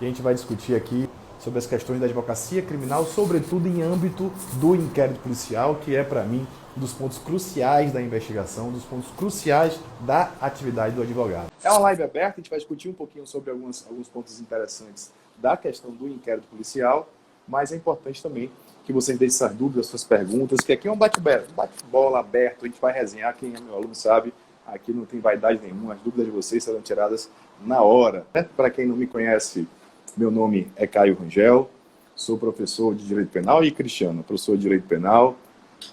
e a gente vai discutir aqui sobre as questões da advocacia criminal, sobretudo em âmbito do inquérito policial, que é, para mim, um dos pontos cruciais da investigação, um dos pontos cruciais da atividade do advogado. É uma live aberta, a gente vai discutir um pouquinho sobre alguns pontos interessantes da questão do inquérito policial, mas é importante também que vocês deixem suas dúvidas, suas perguntas, que aqui é um bate-bola aberto, a gente vai resenhar, quem é meu aluno sabe, aqui não tem vaidade nenhuma, as dúvidas de vocês serão tiradas na hora. Para quem não me conhece, meu nome é Caio Rangel, sou professor de Direito Penal e Cristiano, professor de Direito Penal.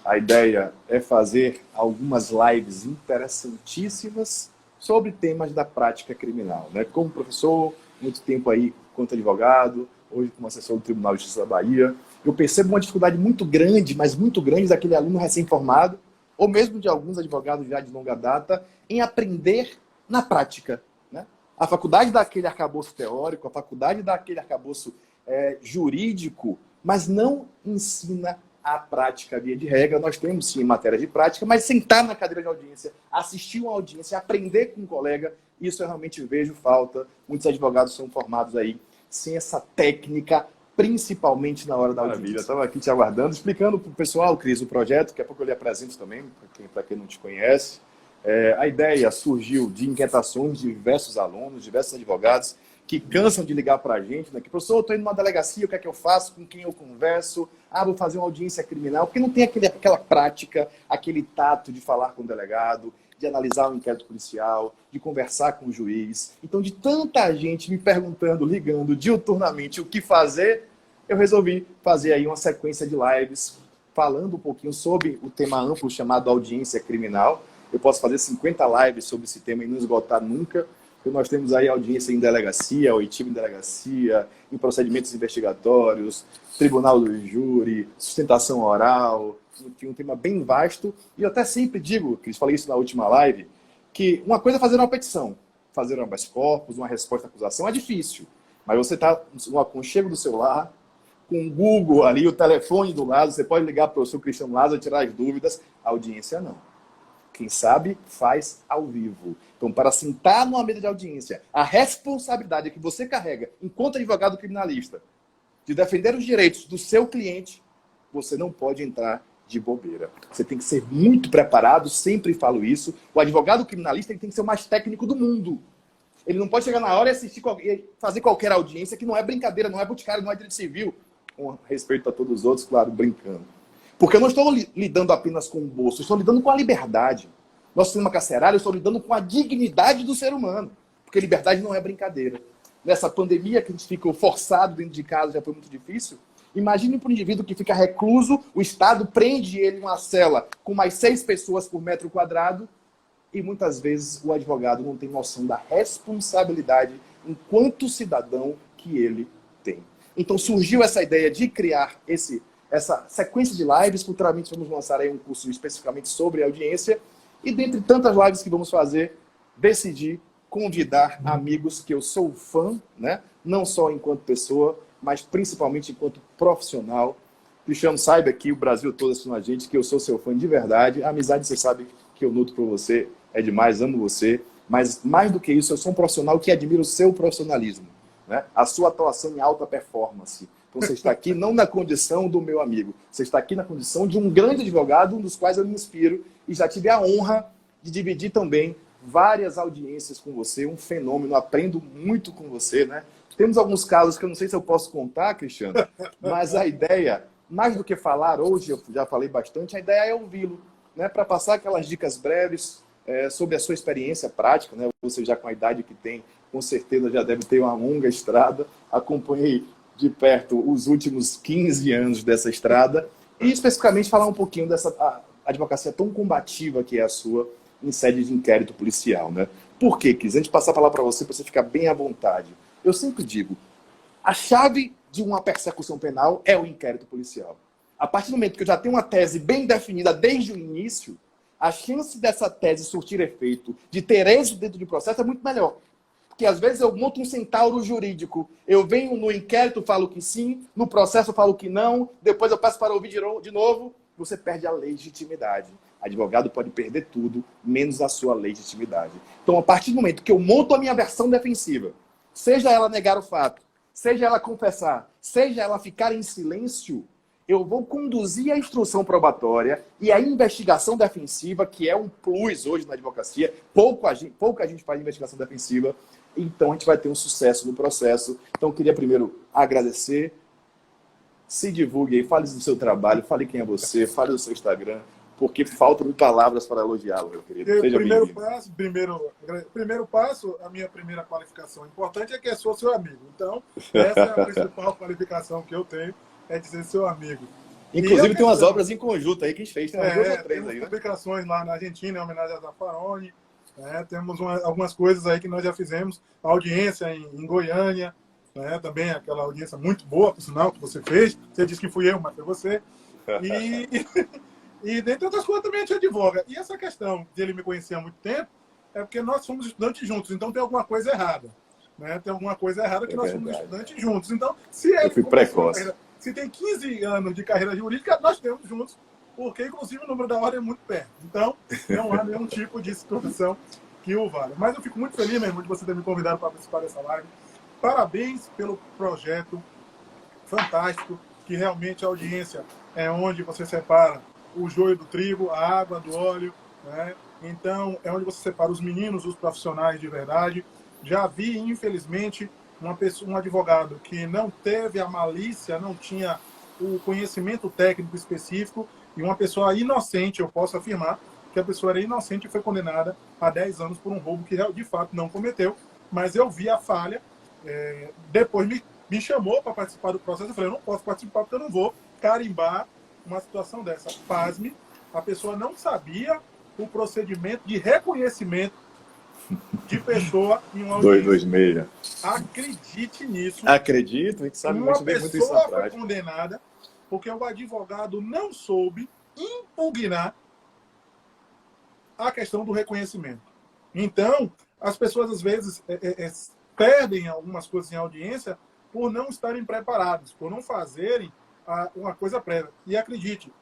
A ideia é fazer algumas lives interessantíssimas sobre temas da prática criminal, né? Como professor, muito tempo aí quanto advogado, hoje como assessor do Tribunal de Justiça da Bahia, eu percebo uma dificuldade muito grande, mas muito grande, daquele aluno recém-formado, ou mesmo de alguns advogados já de longa data, em aprender na prática, né? A faculdade dá aquele arcabouço teórico, a faculdade dá aquele arcabouço jurídico, mas não ensina a prática via de regra. Nós temos sim matéria de prática, mas sentar na cadeira de audiência, assistir uma audiência, aprender com um colega, isso eu realmente vejo falta. Muitos advogados são formados aí sem essa técnica, principalmente na hora da audiência. Estava aqui te aguardando, explicando para o pessoal, Cris, o projeto, daqui a pouco eu lhe apresento também, para quem não te conhece. A ideia surgiu de inquietações de diversos alunos, diversos advogados, que cansam de ligar para a gente, né? Que, professor, eu estou indo numa delegacia, o que é que eu faço, com quem eu converso? Vou fazer uma audiência criminal, porque não tem aquela prática, aquele tato de falar com o delegado, de analisar o inquérito policial, de conversar com o juiz. Então, de tanta gente me perguntando, ligando diuturnamente o que fazer, eu resolvi fazer aí uma sequência de lives falando um pouquinho sobre o tema amplo chamado audiência criminal. Eu posso fazer 50 lives sobre esse tema e não esgotar nunca, porque nós temos aí audiência em delegacia, oitiva em delegacia, em procedimentos investigatórios, tribunal do júri, sustentação oral, enfim, um tema bem vasto. E eu até sempre digo, Cris, falei isso na última live, que uma coisa é fazer uma petição, fazer um habeas corpus, uma resposta à acusação é difícil, mas você está no aconchego do seu lar, com o Google ali, o telefone do lado, você pode ligar para o professor Cristiano Lázaro, tirar as dúvidas, a audiência não. Quem sabe, faz ao vivo. Então, para sentar numa mesa de audiência, a responsabilidade que você carrega, enquanto advogado criminalista, de defender os direitos do seu cliente, você não pode entrar de bobeira. Você tem que ser muito preparado, sempre falo isso. O advogado criminalista ele tem que ser o mais técnico do mundo. Ele não pode chegar na hora e fazer qualquer audiência, que não é brincadeira, não é boticário, não é direito civil. Com respeito a todos os outros, claro, brincando. Porque eu não estou lidando apenas com o bolso, eu estou lidando com a liberdade. Nosso sistema carcerário, eu estou lidando com a dignidade do ser humano. Porque liberdade não é brincadeira. Nessa pandemia que a gente ficou forçado dentro de casa, já foi muito difícil. Imagine para um indivíduo que fica recluso, o Estado prende ele em uma cela com mais 6 pessoas por metro quadrado, e muitas vezes o advogado não tem noção da responsabilidade enquanto cidadão que ele tem. Então surgiu essa ideia de criar essa sequência de lives. Futuramente vamos lançar aí um curso especificamente sobre audiência. E dentre tantas lives que vamos fazer, decidi convidar amigos que eu sou fã, né? Não só enquanto pessoa, mas principalmente enquanto profissional. Cristiano, saiba que o Brasil todo assistindo a gente, que eu sou seu fã de verdade. A amizade, você sabe que eu nutro por você, é demais, amo você. Mas mais do que isso, eu sou um profissional que admira o seu profissionalismo, né? A sua atuação em alta performance. Então você está aqui não na condição do meu amigo, você está aqui na condição de um grande advogado, um dos quais eu me inspiro, e já tive a honra de dividir também várias audiências com você, um fenômeno, aprendo muito com você, né? Temos alguns casos que eu não sei se eu posso contar, Cristiano, mas a ideia, mais do que falar hoje, eu já falei bastante, a ideia é ouvi-lo, né? Para passar aquelas dicas breves sobre a sua experiência prática, né? Você já com a idade que tem, com certeza já deve ter uma longa estrada. Acompanhei de perto os últimos 15 anos dessa estrada e especificamente falar um pouquinho dessa advocacia tão combativa que é a sua em sede de inquérito policial, né? Por quê, Cris? Antes de passar a palavra para você ficar bem à vontade, eu sempre digo, a chave de uma persecução penal é o inquérito policial. A partir do momento que eu já tenho uma tese bem definida desde o início, a chance dessa tese surtir efeito, de ter êxito dentro do processo é muito melhor. Porque às vezes eu monto um centauro jurídico. Eu venho no inquérito, falo que sim, no processo eu falo que não, depois eu peço para ouvir de novo, você perde a legitimidade. Advogado pode perder tudo, menos a sua legitimidade. Então, a partir do momento que eu monto a minha versão defensiva, seja ela negar o fato, seja ela confessar, seja ela ficar em silêncio, eu vou conduzir a instrução probatória e a investigação defensiva, que é um plus hoje na advocacia. Pouca gente faz investigação defensiva, então a gente vai ter um sucesso no processo. Então eu queria primeiro agradecer. Se divulgue aí, fale do seu trabalho, fale quem é você, fale do seu Instagram, porque faltam palavras para elogiá-lo, meu querido. Seja primeiro passo, a minha primeira qualificação importante é que eu sou seu amigo. Então, essa é a principal qualificação que eu tenho, é de ser seu amigo. Inclusive tem umas obras em conjunto aí que a gente fez, tem umas 2 ou 3 aí, né? Publicações lá na Argentina, em homenagem a Zaffaroni, temos algumas coisas aí que nós já fizemos, a audiência em Goiânia, também aquela audiência muito boa, por sinal, que você fez. Você disse que fui eu, mas foi você. E dentre outras coisas também a gente advoga. E essa questão de ele me conhecer há muito tempo é porque nós somos estudantes juntos, então tem alguma coisa errada. Tem alguma coisa errada que nós somos estudantes juntos. Então, se ele se tem 15 anos de carreira jurídica, nós temos juntos, porque inclusive o número da ordem é muito perto. Então, não há nenhum tipo de situação que o valha. Mas eu fico muito feliz, meu irmão, de você ter me convidado para participar dessa live. Parabéns pelo projeto fantástico, que realmente a audiência é onde você separa o joio do trigo, a água do óleo, né? Então, é onde você separa os meninos, os profissionais de verdade. Já vi, infelizmente, um advogado que não teve a malícia, não tinha o conhecimento técnico específico, e uma pessoa inocente, eu posso afirmar, que a pessoa era inocente e foi condenada a 10 anos por um roubo que, de fato, não cometeu. Mas eu vi a falha. Depois me chamou para participar do processo. Eu falei, eu não posso participar porque eu não vou carimbar uma situação dessa. Pasme, a pessoa não sabia o procedimento de reconhecimento de pessoa em uma audiência. 226. Acredite nisso. Acredito, a gente sabe uma muito isso na pessoa foi prática. condenada porque o advogado não soube impugnar a questão do reconhecimento. Então, as pessoas às vezes perdem algumas coisas em audiência por não estarem preparados, por não fazerem uma coisa prévia. E acredite,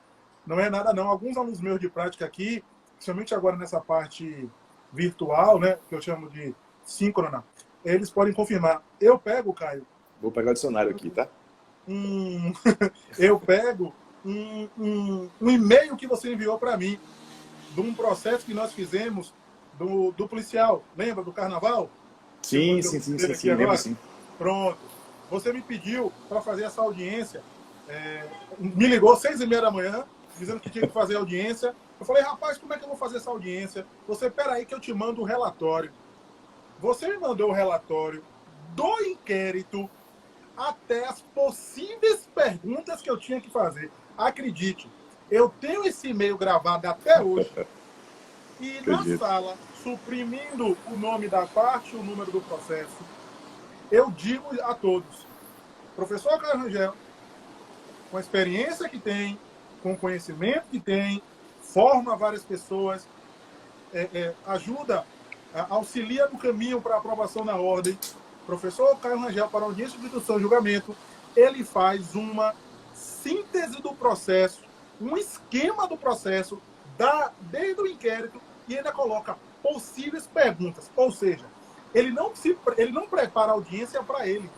não é nada não. Alguns alunos meus de prática aqui, principalmente agora nessa parte virtual, né, que eu chamo de síncrona, eles podem confirmar. Eu pego, Caio... Vou pegar o dicionário aqui, tá? Eu pego um e-mail que você enviou para mim, de um processo que nós fizemos do policial. Lembra do carnaval? Sim, lembro sim. Pronto. Você me pediu para fazer essa audiência. Me ligou às 6h30 da manhã, dizendo que tinha que fazer audiência. Eu falei, rapaz, como é que eu vou fazer essa audiência? Você, peraí que eu te mando o relatório. Você me mandou o relatório do inquérito até as possíveis perguntas que eu tinha que fazer. Acredite, eu tenho esse e-mail gravado até hoje. E na sala, suprimindo o nome da parte, o número do processo, eu digo a todos, professor Caio Rangel, com a experiência que tem, com o conhecimento que tem, forma várias pessoas, ajuda, auxilia no caminho para aprovação na ordem. Professor Caio Rangel, para audiência de instrução e julgamento, ele faz uma síntese do processo, um esquema do processo, desde o inquérito, e ainda coloca possíveis perguntas. Ou seja, ele não prepara a audiência para ele.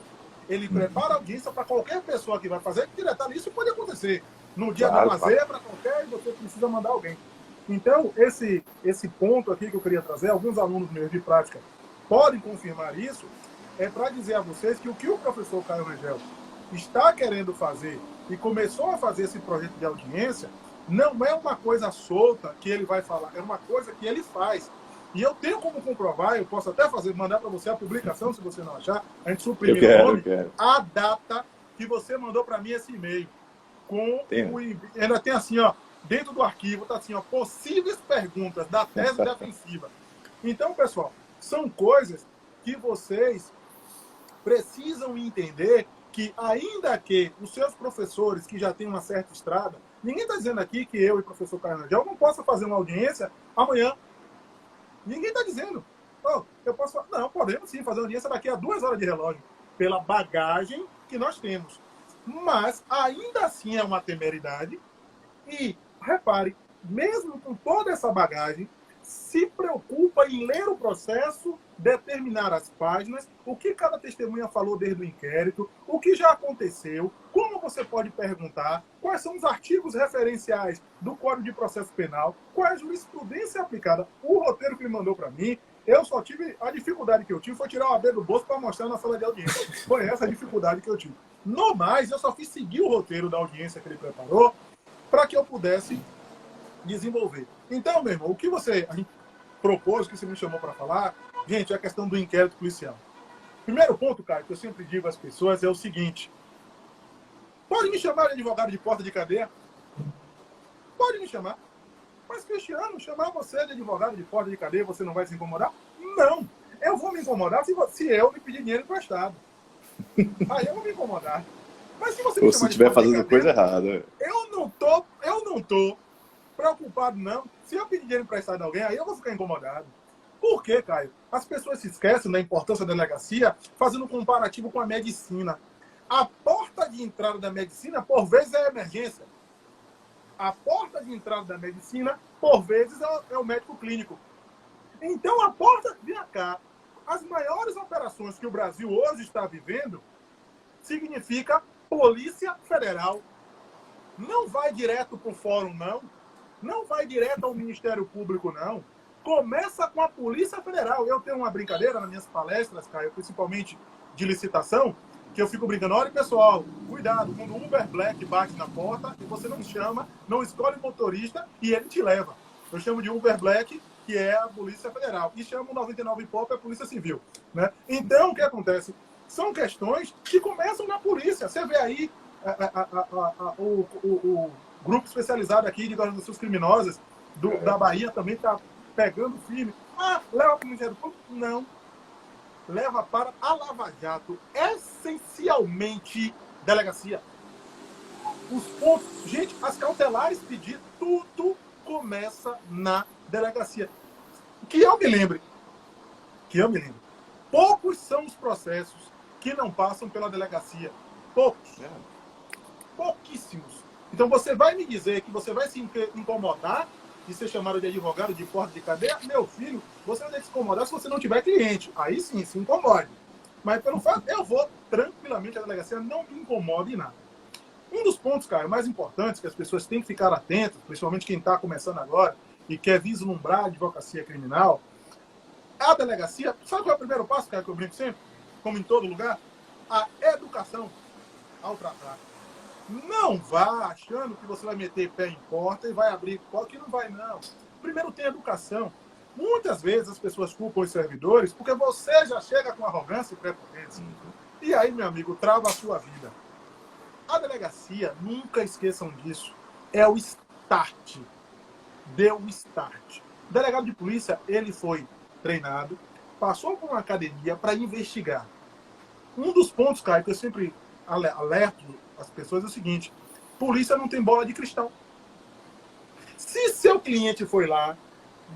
Ele prepara a audiência para qualquer pessoa que vai fazer, que detalhe, isso pode acontecer. No dia do lazer, para qualquer, você precisa mandar alguém. Então, esse ponto aqui que eu queria trazer, alguns alunos meus de prática podem confirmar isso, é para dizer a vocês que o professor Caio Rangel está querendo fazer e começou a fazer esse projeto de audiência, não é uma coisa solta que ele vai falar, é uma coisa que ele faz. E eu tenho como comprovar, eu posso até mandar para você a publicação, se você não achar, a gente suprimir o nome, a data que você mandou para mim esse e-mail. Ainda tem assim, ó, dentro do arquivo, tá assim, ó, possíveis perguntas da tese defensiva. Então, pessoal, são coisas que vocês precisam entender que, ainda que os seus professores que já têm uma certa estrada, ninguém está dizendo aqui que eu e o professor Caio Rangel não possa fazer uma audiência amanhã. Ninguém está dizendo. Eu posso... Não, podemos sim fazer audiência daqui a 2 horas de relógio, pela bagagem que nós temos. Mas, ainda assim, é uma temeridade. E, repare, mesmo com toda essa bagagem, se preocupa em ler o processo, determinar as páginas, o que cada testemunha falou desde o inquérito, o que já aconteceu, como você pode perguntar, quais são os artigos referenciais do Código de Processo Penal, qual é a jurisprudência aplicada. O roteiro que ele mandou para mim, eu só tive, a dificuldade que eu tive foi tirar o AB do bolso para mostrar na sala de audiência. Foi essa a dificuldade que eu tive. No mais, eu só fiz seguir o roteiro da audiência que ele preparou para que eu pudesse desenvolver. Então, meu irmão, o que a gente propôs, o que você me chamou para falar, gente, é a questão do inquérito policial. Primeiro ponto, Caio, que eu sempre digo às pessoas é o seguinte: pode me chamar de advogado de porta de cadeia? Pode me chamar. Mas, Cristiano, chamar você de advogado de porta de cadeia, você não vai se incomodar? Não. Eu vou me incomodar se eu lhe pedir dinheiro emprestado. Aí eu vou me incomodar. Mas se você me ou se estiver fazendo coisa errada. Eu não tô preocupado, não. Se eu pedir dinheiro emprestado a alguém, aí eu vou ficar incomodado. Por quê, Caio? As pessoas se esquecem da importância da delegacia fazendo um comparativo com a medicina. A porta de entrada da medicina, por vezes, é a emergência. A porta de entrada da medicina, por vezes, é o médico clínico. Então, a porta... Vem cá. As maiores operações que o Brasil hoje está vivendo significa Polícia Federal. Não vai direto para o fórum, não. Não vai direto ao Ministério Público, não. Começa com a Polícia Federal. Eu tenho uma brincadeira nas minhas palestras, Caio, principalmente de licitação, que eu fico brincando. Olha, pessoal, cuidado, quando o Uber Black bate na porta, e você não chama, não escolhe o motorista e ele te leva. Eu chamo de Uber Black, que é a Polícia Federal. E chamo 99 Pop, a Polícia Civil. Né? Então, o que acontece? São questões que começam na polícia. Você vê aí o grupo especializado aqui de organizações criminosas da Bahia também está pegando firme. Leva para o Ministério Público? Não. Leva para a Lava Jato. Essencialmente, delegacia. Os pontos... Gente, as cautelares pedir, tudo começa na delegacia. Que eu me lembre. Poucos são os processos que não passam pela delegacia. Poucos. Pouquíssimos. Então você vai me dizer que você vai se incomodar de ser chamado de advogado de porta de cadeia? Meu filho, você vai se incomodar se você não tiver cliente. Aí sim, se incomode. Mas pelo fato, eu vou tranquilamente à delegacia, não me incomoda em nada. Um dos pontos, cara, mais importantes que as pessoas têm que ficar atentas, principalmente quem está começando agora e quer vislumbrar a advocacia criminal, a delegacia, sabe qual é o primeiro passo, cara, que eu brinco sempre? Como em todo lugar? A educação ao tratar. Não vá achando que você vai meter pé em porta e vai abrir porta, que não vai, não. Primeiro tem educação. Muitas vezes as pessoas culpam os servidores porque você já chega com arrogância e prepotência. E aí, meu amigo, trava a sua vida. A delegacia, nunca esqueçam disso, é o start. Deu o start. O delegado de polícia, ele foi treinado, passou por uma academia para investigar. Um dos pontos, Caio, que eu sempre alerto as pessoas é o seguinte: polícia não tem bola de cristal. Se seu cliente foi lá,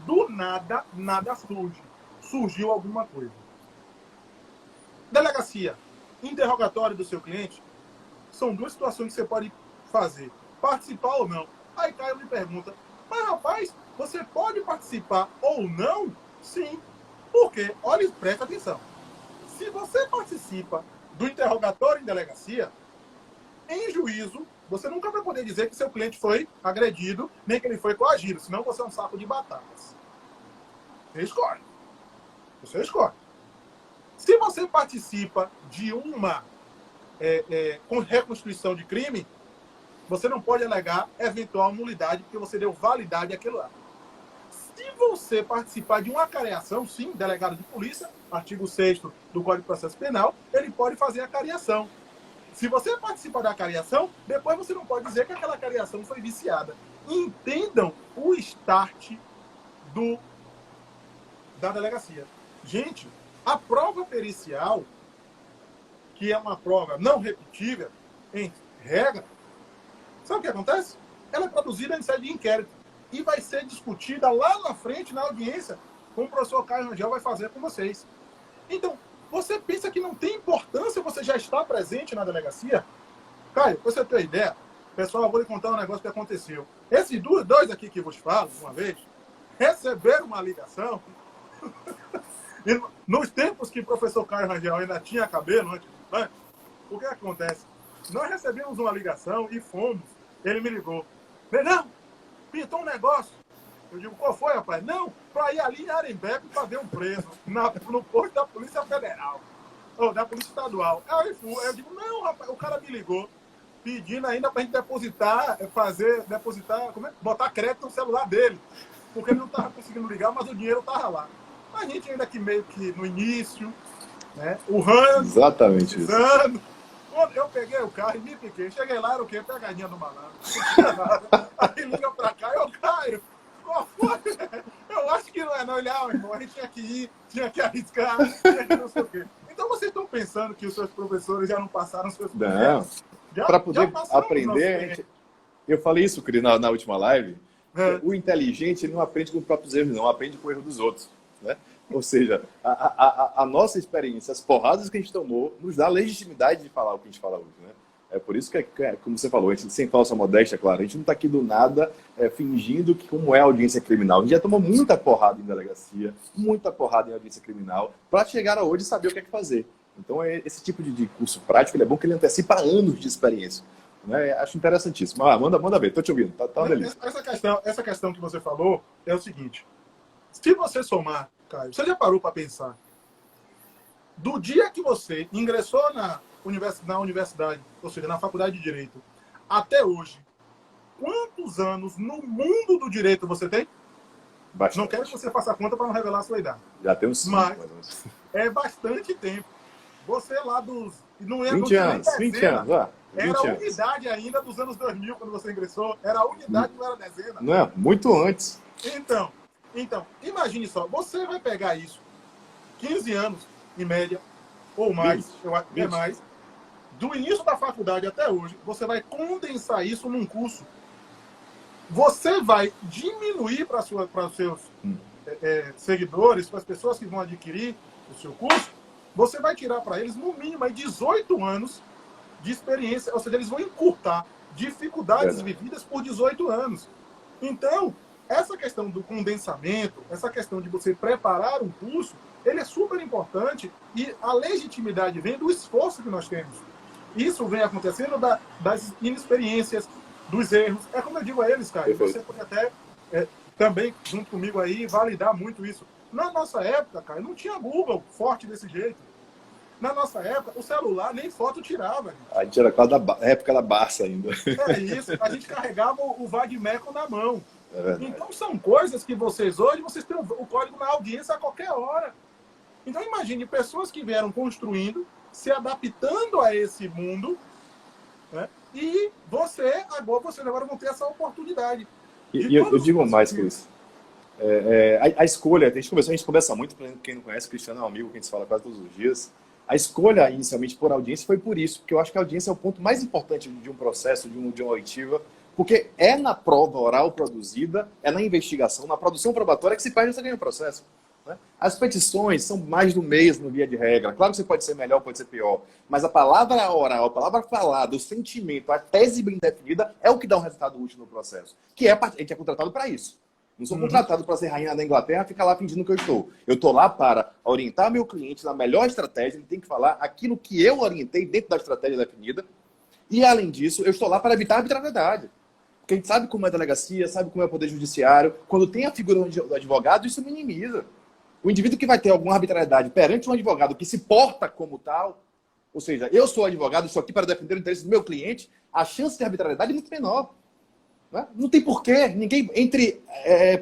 do nada, nada surge. Surgiu alguma coisa. Delegacia, interrogatório do seu cliente, são duas situações que você pode fazer. Participar ou não. Aí Caio me pergunta, mas rapaz, você pode participar ou não? Sim. Por quê? Olha, presta atenção. Se você participa do interrogatório em delegacia, em juízo, você nunca vai poder dizer que seu cliente foi agredido, nem que ele foi coagido, senão você é um saco de batatas. Você escolhe. Você escolhe. Se você participa de uma reconstrução de crime, você não pode alegar eventual nulidade, porque você deu validade àquilo lá. Se você participar de uma acareação, sim, delegado de polícia, artigo 6º do Código de Processo Penal, ele pode fazer a acareação. Se você participar da acareação, depois você não pode dizer que aquela acareação foi viciada. Entendam o start da delegacia. Gente, a prova pericial, que é uma prova não repetível, em regra, sabe o que acontece? Ela é produzida em sede de inquérito e vai ser discutida lá na frente, na audiência, como o professor Caio Rangel vai fazer com vocês. Então, você pensa que não tem importância você já estar presente na delegacia? Caio, pra você ter uma ideia, pessoal, eu vou lhe contar um negócio que aconteceu. Esses dois aqui que eu vos falo, uma vez, receber uma ligação. E nos tempos que o professor Caio Rangel ainda tinha cabelo, antes, né? O que acontece? Nós recebemos uma ligação e fomos. Ele me ligou. Não, pintou um negócio. Eu digo, qual foi, rapaz? Não, para ir ali em Arembepe para ver um preso no posto da Polícia Federal. Ou da Polícia Estadual. Aí eu digo, não, rapaz, o cara me ligou pedindo ainda para a gente depositar, botar crédito no celular dele. Porque ele não estava conseguindo ligar, mas o dinheiro estava lá. A gente ainda que meio que no início, né? O ramo, Exatamente precisando. Isso. Quando eu peguei o carro e me piquei. Cheguei lá, era o quê? Pegadinha do malandro. Aí liga pra cá, eu caio. Qual foi? Eu acho que não é não. Ele, irmão, a gente tinha que ir, tinha que arriscar, tinha que não sei o quê. Então vocês estão pensando que os seus professores já não passaram os seus problemas? Não. Para poder aprender, eu falei isso, Cris, na última live. O inteligente ele não aprende com os próprios erros, não, aprende com o erro dos outros. Né? Ou seja, a nossa experiência, as porradas que a gente tomou, nos dá legitimidade de falar o que a gente fala hoje. Né? É por isso que, como você falou, a gente, sem falsa modéstia, claro, a gente não está aqui do nada fingindo que como é a audiência criminal. A gente já tomou muita porrada em delegacia, muita porrada em audiência criminal, para chegar a hoje e saber o que é que fazer. Então, esse tipo de curso prático ele é bom que ele antecipa anos de experiência. Né? Acho interessantíssimo. Manda ver, estou te ouvindo. Tá uma delícia. Essa questão que você falou é o seguinte. Se você somar, Caio, você já parou para pensar? Do dia que você ingressou na universidade, ou seja, na faculdade de Direito, até hoje, quantos anos no mundo do direito você tem? Bastante. Não quero que você faça conta para não revelar a sua idade. Já tem uns 5, mas é bastante tempo. Você lá dos... Não é 20 anos, 20 anos. 20 era a anos. Unidade ainda dos anos 2000, quando você ingressou. Era a unidade, não era dezena. Não é? Muito antes. Então, imagine só, você vai pegar isso, 15 anos, em média, ou mais, 20, eu acho que é mais, do início da faculdade até hoje, você vai condensar isso num curso. Você vai diminuir para os seus seguidores, para as pessoas que vão adquirir o seu curso, você vai tirar para eles, no mínimo, 18 anos de experiência, ou seja, eles vão encurtar dificuldades vividas por 18 anos. Então, essa questão do condensamento, essa questão de você preparar um curso, ele é super importante e a legitimidade vem do esforço que nós temos. Isso vem acontecendo das inexperiências, dos erros. É como eu digo a eles, cara, você pode até também, junto comigo aí, validar muito isso. Na nossa época, cara, não tinha Google forte desse jeito. Na nossa época, o celular nem foto tirava. A gente era quase da época da Barça ainda. É isso, a gente carregava o Vadmeco na mão. Então são coisas que vocês têm o código na audiência a qualquer hora. Então imagine pessoas que vieram construindo, se adaptando a esse mundo, né? E vocês agora vão ter essa oportunidade. E eu digo mais que isso. A escolha, a gente conversa muito, para quem não conhece, o Cristiano é um amigo que a gente fala quase todos os dias. A escolha, inicialmente, por audiência foi por isso, porque eu acho que a audiência é o ponto mais importante de um processo, de uma oitiva, porque é na prova oral produzida, é na investigação, na produção probatória que se perde esse ganho processo. Né? As petições são mais do mês no via de regra. Claro que você pode ser melhor, pode ser pior, mas a palavra oral, a palavra falada, o sentimento, a tese bem definida é o que dá um resultado útil no processo. A gente é contratado para isso. Não sou contratado para ser rainha da Inglaterra e ficar lá fingindo que eu estou. Eu estou lá para orientar meu cliente na melhor estratégia, ele tem que falar aquilo que eu orientei dentro da estratégia definida. E, além disso, eu estou lá para evitar a arbitrariedade. Porque a gente sabe como é a delegacia, sabe como é o poder judiciário. Quando tem a figura do advogado, isso minimiza. O indivíduo que vai ter alguma arbitrariedade perante um advogado que se porta como tal, ou seja, eu sou advogado, estou aqui para defender o interesse do meu cliente, a chance de arbitrariedade é muito menor. Não tem porquê. Ninguém, entre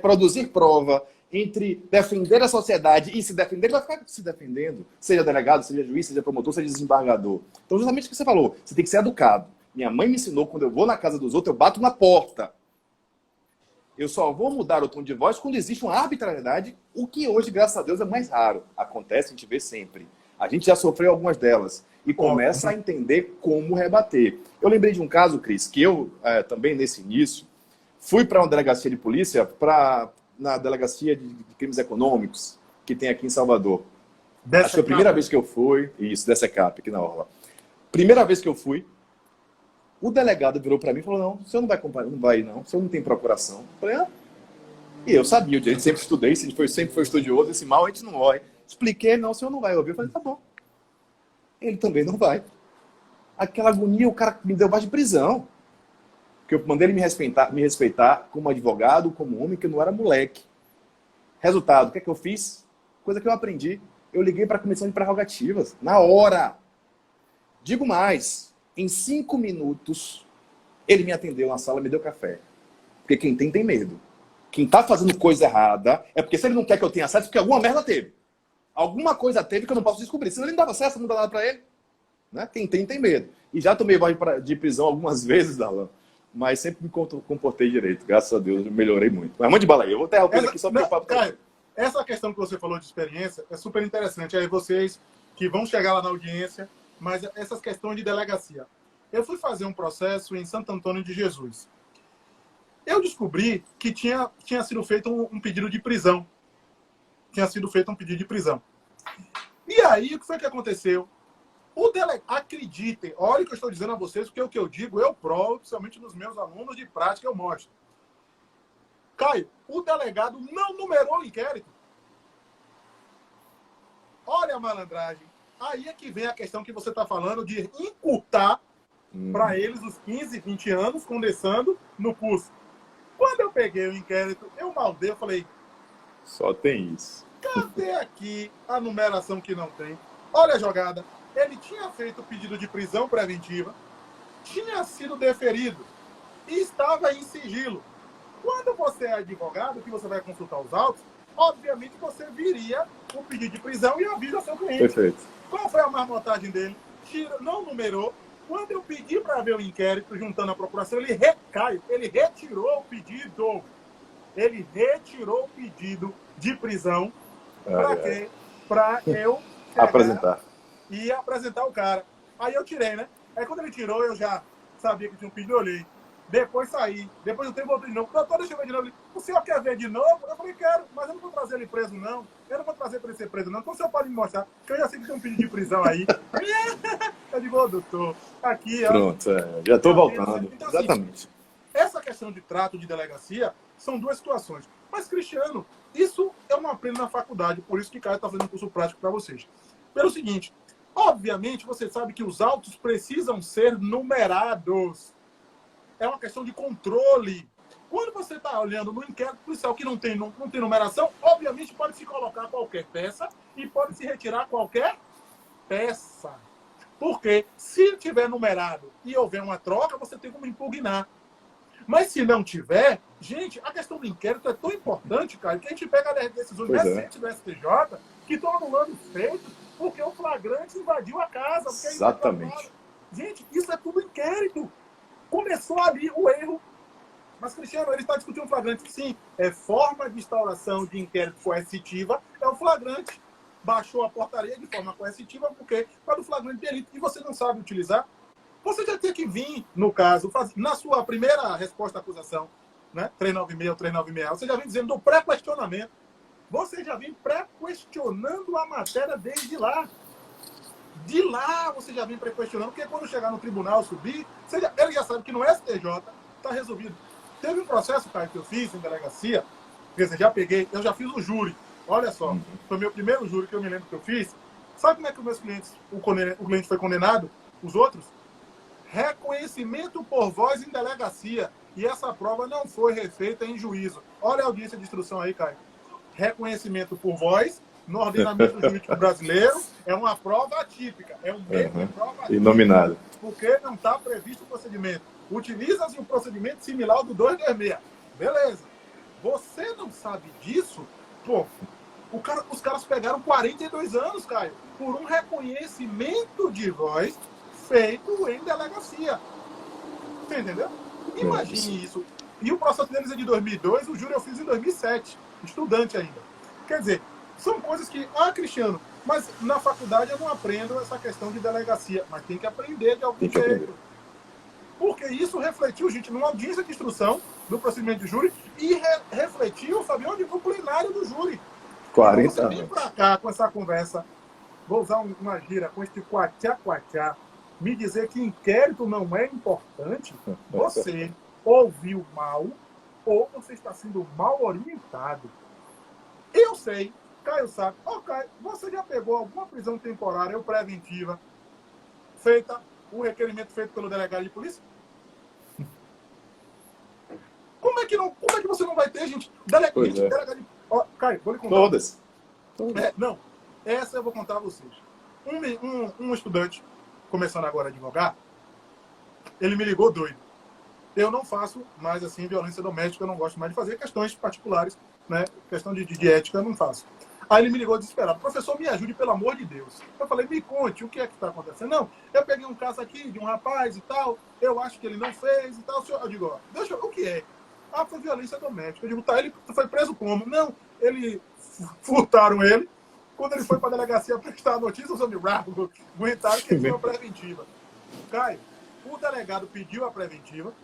produzir prova, entre defender a sociedade e se defender, ele vai ficar se defendendo. Seja delegado, seja juiz, seja promotor, seja desembargador. Então, justamente o que você falou, você tem que ser educado. Minha mãe me ensinou, quando eu vou na casa dos outros, eu bato na porta. Eu só vou mudar o tom de voz quando existe uma arbitrariedade, o que hoje, graças a Deus, é mais raro. Acontece, a gente vê sempre. A gente já sofreu algumas delas. E começa a entender como rebater. Eu lembrei de um caso, Cris, que eu, também nesse início, fui para uma delegacia de polícia, na delegacia de crimes econômicos, que tem aqui em Salvador. Acho que foi a primeira vez que eu fui, isso, dessa CAP, aqui na Orla. Primeira vez que eu fui, o delegado virou para mim e falou, não, o senhor não vai não, o senhor não tem procuração. Eu falei, E eu sabia, o direito sempre estudei, sempre foi estudioso, esse mal a gente não vai. Expliquei, não, o senhor não vai ouvir. Eu falei, tá bom. Ele também não vai. Aquela agonia, o cara me deu mais de prisão. Porque eu mandei ele me respeitar como advogado, como homem, que eu não era moleque. Resultado, o que é que eu fiz? Coisa que eu aprendi. Eu liguei para a comissão de prerrogativas, na hora. Digo mais, em 5 minutos, ele me atendeu na sala, me deu café. Porque quem tem medo. Quem tá fazendo coisa errada é porque se ele não quer que eu tenha acesso, porque alguma merda teve. Alguma coisa teve que eu não posso descobrir. Senão ele não dava acesso, não dá nada para ele. Né? Quem tem medo. E já tomei voz de prisão algumas vezes, Darlan. Mas sempre me comportei direito. Graças a Deus, eu melhorei muito. Mas mande bala aí. Eu vou interromper aqui só para o papo. Caio, essa questão que você falou de experiência é super interessante. Aí vocês que vão chegar lá na audiência, mas essas questões de delegacia. Eu fui fazer um processo em Santo Antônio de Jesus. Eu descobri que tinha sido feito um pedido de prisão. Tinha sido feito um pedido de prisão. E aí, o que foi que aconteceu? Acreditem, olha o que eu estou dizendo a vocês, porque o que eu digo, eu provo, principalmente nos meus alunos de prática, eu mostro. Caio, o delegado não numerou o inquérito. Olha a malandragem. Aí é que vem a questão que você está falando de encurtar para eles os 15, 20 anos, condensando no curso. Quando eu peguei o inquérito, eu maldei, eu falei... Só tem isso. Cadê aqui a numeração que não tem? Olha a jogada. Ele tinha feito o pedido de prisão preventiva, tinha sido deferido e estava em sigilo. Quando você é advogado, que você vai consultar os autos, obviamente você viria o pedido de prisão e avisa ao seu cliente. Perfeito. Qual foi a marmotagem dele? Não numerou. Quando eu pedi para ver o inquérito, juntando a procuração, ele retirou o pedido. Ele retirou o pedido de prisão. Para quê? Para eu apresentar. E apresentar o cara. Aí eu tirei, né? Aí quando ele tirou, eu já sabia que tinha um pedido, eu olhei. Depois saí. Depois eu tenho voltei de novo. Doutor, deixa eu ver de novo. O senhor quer ver de novo? Eu falei, quero, mas eu não vou trazer ele preso, não. Eu não vou trazer para ele ser preso, não. Então o senhor pode me mostrar, que eu já sei que tem um pedido de prisão aí. Eu digo, ô, doutor, aqui... Pronto, já estou voltando. Então, exatamente. Assim, essa questão de trato de delegacia são duas situações. Mas, Cristiano, isso eu não aprendo na faculdade, por isso que Caio está fazendo um curso prático para vocês. Pelo seguinte, obviamente, você sabe que os autos precisam ser numerados. É uma questão de controle. Quando você está olhando no inquérito policial que não tem numeração, obviamente pode se colocar qualquer peça e pode se retirar qualquer peça. Porque se tiver numerado e houver uma troca, você tem como impugnar. Mas se não tiver, gente, a questão do inquérito é tão importante, cara, que a gente pega decisões recentes do STJ que estão anulando os feitos porque o flagrante invadiu a casa. Exatamente. Gente, isso é tudo inquérito. Começou ali o erro. Mas, Cristiano, ele está discutindo o flagrante. Sim, é forma de instauração de inquérito coercitiva, é o flagrante. Baixou a portaria de forma coercitiva, porque para o flagrante de delito, e você não sabe utilizar, você já tem que vir, no caso, na sua primeira resposta à acusação, né, 396 ou 396, você já vem dizendo do pré-questionamento. Você já vem pré-questionando a matéria desde lá. De lá você já vem pré-questionando, porque quando chegar no tribunal, subir, ele já sabe que no STJ está resolvido. Teve um processo, Caio, que eu fiz em delegacia, quer dizer, eu já fiz o júri. Olha só, foi meu primeiro júri que eu me lembro que eu fiz. Sabe como é que os meus clientes, o cliente foi condenado? Os outros? Reconhecimento por voz em delegacia. E essa prova não foi refeita em juízo. Olha a audiência de instrução aí, Caio. Reconhecimento por voz, no ordenamento jurídico brasileiro, é uma prova atípica. É um meio de prova atípica. Inominado. Porque não está previsto o procedimento. Utiliza-se um procedimento similar ao do 226. Beleza. Você não sabe disso? Pô, os caras pegaram 42 anos, Caio, por um reconhecimento de voz feito em delegacia. Você entendeu? Imagine isso. E o processo deles é de 2002, o júri eu fiz em 2007, estudante ainda. Quer dizer, são coisas que... Cristiano, mas na faculdade eu não aprendo essa questão de delegacia, mas tem que aprender de algum jeito. Porque isso refletiu, gente, numa audiência de instrução do procedimento de júri e refletiu, sabe onde? No plenário do júri. 40 anos. Você vem pra cá com essa conversa, vou usar uma gira com este quatiá-quatiá, me dizer que inquérito não é importante, você ouviu mal ou você está sendo mal orientado. Eu sei, Caio sabe. Caio, você já pegou alguma prisão temporária ou preventiva feita, o requerimento feito pelo delegado de polícia? Como é que você não vai ter, gente? Delegado de... Caio, vou lhe contar. Todas. Não, essa eu vou contar a vocês. Um estudante, começando agora a advogar, ele me ligou doido. Eu não faço mais, assim, violência doméstica, eu não gosto mais de fazer questões particulares, né? Questão de ética, eu não faço. Aí ele me ligou desesperado. Professor, me ajude, pelo amor de Deus. Eu falei, me conte, o que é que está acontecendo? Não, eu peguei um caso aqui de um rapaz e tal, eu acho que ele não fez e tal. Eu digo, o que é? Foi violência doméstica. Eu digo, tá, ele foi preso como? Não, ele furtaram ele. Quando ele foi para a delegacia prestar a notícia, os homens aguentaram que ele tinha uma preventiva. Caio, o delegado pediu a preventiva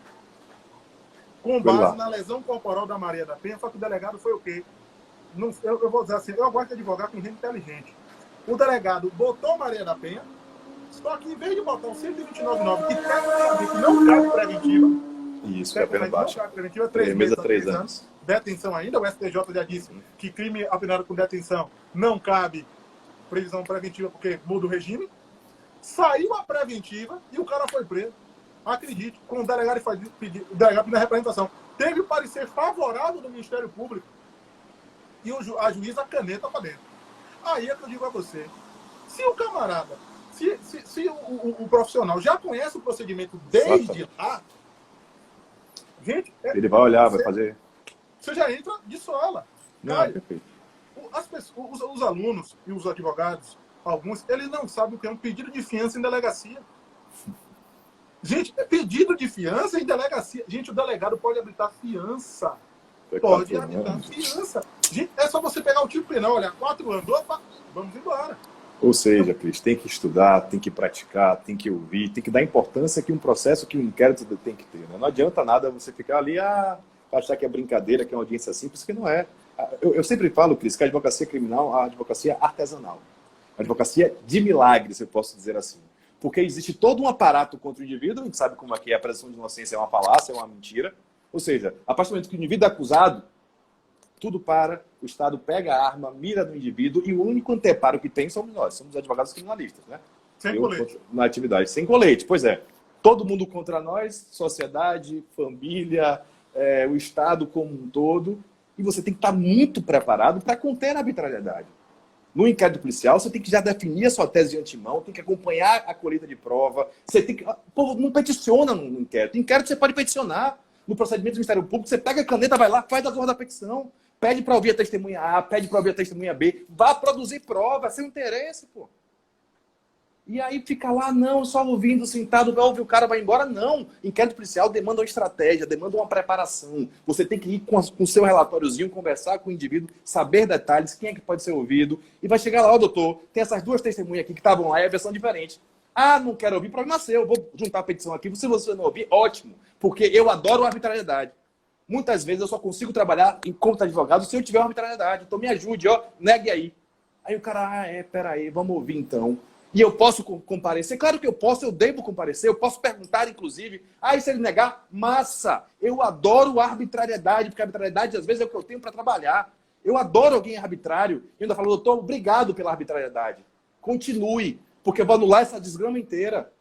com base na lesão corporal da Maria da Penha, só que o delegado foi o quê? Eu vou dizer assim, eu gosto de advogar com gente inteligente. O delegado botou Maria da Penha, só que em vez de botar o 129.9, que tecnicamente não cabe preventiva, isso, é pena baixa. Não cabe preventiva, 3 meses a 3 anos. anos. Detenção ainda, o STJ já disse que crime apenado com detenção não cabe prisão preventiva porque muda o regime. Saiu a preventiva e o cara foi preso. Acredite, com o delegado pediu a representação. Teve o parecer favorável do Ministério Público e a juíza caneta para dentro. Aí é que eu digo a você, se o camarada, se o profissional já conhece o procedimento desde lá, gente... Ele vai olhar, vai fazer... Você já entra de sola. Não, perfeito. Os alunos e os advogados, alguns, eles não sabem o que é um pedido de fiança em delegacia. Gente, é pedido de fiança em delegacia. Gente, o delegado pode habilitar fiança. Pode habilitar fiança. Gente, é só você pegar o tipo penal, olha, 4 anos, opa, vamos embora. Ou seja, Cris, tem que estudar, tem que praticar, tem que ouvir, tem que dar importância que um processo, que um inquérito tem que ter. Né? Não adianta nada você ficar ali, achar que é brincadeira, que é uma audiência simples, que não é. Eu sempre falo, Cris, que a advocacia criminal é a advocacia artesanal. A advocacia de milagres, eu posso dizer assim. Porque existe todo um aparato contra o indivíduo, a gente sabe como é que é, a presunção de inocência é uma falácia, é uma mentira. Ou seja, a partir do momento que o indivíduo é acusado, tudo para, o Estado pega a arma, mira no indivíduo, e o único anteparo que tem somos nós, somos advogados criminalistas, né? Sem colete. Na atividade, sem colete, pois é. Todo mundo contra nós, sociedade, família, o Estado como um todo, e você tem que estar muito preparado para conter a arbitrariedade. No inquérito policial, você tem que já definir a sua tese de antemão, tem que acompanhar a colheita de prova, você tem que... Pô, não peticiona no inquérito. Inquérito você pode peticionar. No procedimento do Ministério Público, você pega a caneta, vai lá, faz as ordens da petição, pede para ouvir a testemunha A, pede para ouvir a testemunha B, vá produzir prova, seu interesse, pô. E aí fica lá, não, só ouvindo, sentado, vai ouvir o cara, vai embora. Não, inquérito policial demanda uma estratégia, demanda uma preparação. Você tem que ir com o seu relatóriozinho, conversar com o indivíduo, saber detalhes, quem é que pode ser ouvido. E vai chegar lá, doutor, tem essas 2 testemunhas aqui que estavam lá, é a versão diferente. Não quero ouvir, problema seu, vou juntar a petição aqui. Se você não ouvir, ótimo, porque eu adoro a arbitrariedade. Muitas vezes eu só consigo trabalhar enquanto advogado se eu tiver uma arbitrariedade. Então me ajude, negue aí. Aí o cara, peraí, vamos ouvir então. E eu posso comparecer? Claro que eu posso, eu devo comparecer, eu posso perguntar, inclusive. E se ele negar? Massa! Eu adoro a arbitrariedade, porque a arbitrariedade, às vezes, é o que eu tenho para trabalhar. Eu adoro alguém arbitrário. E ainda falo, doutor, obrigado pela arbitrariedade. Continue, porque eu vou anular essa desgrama inteira.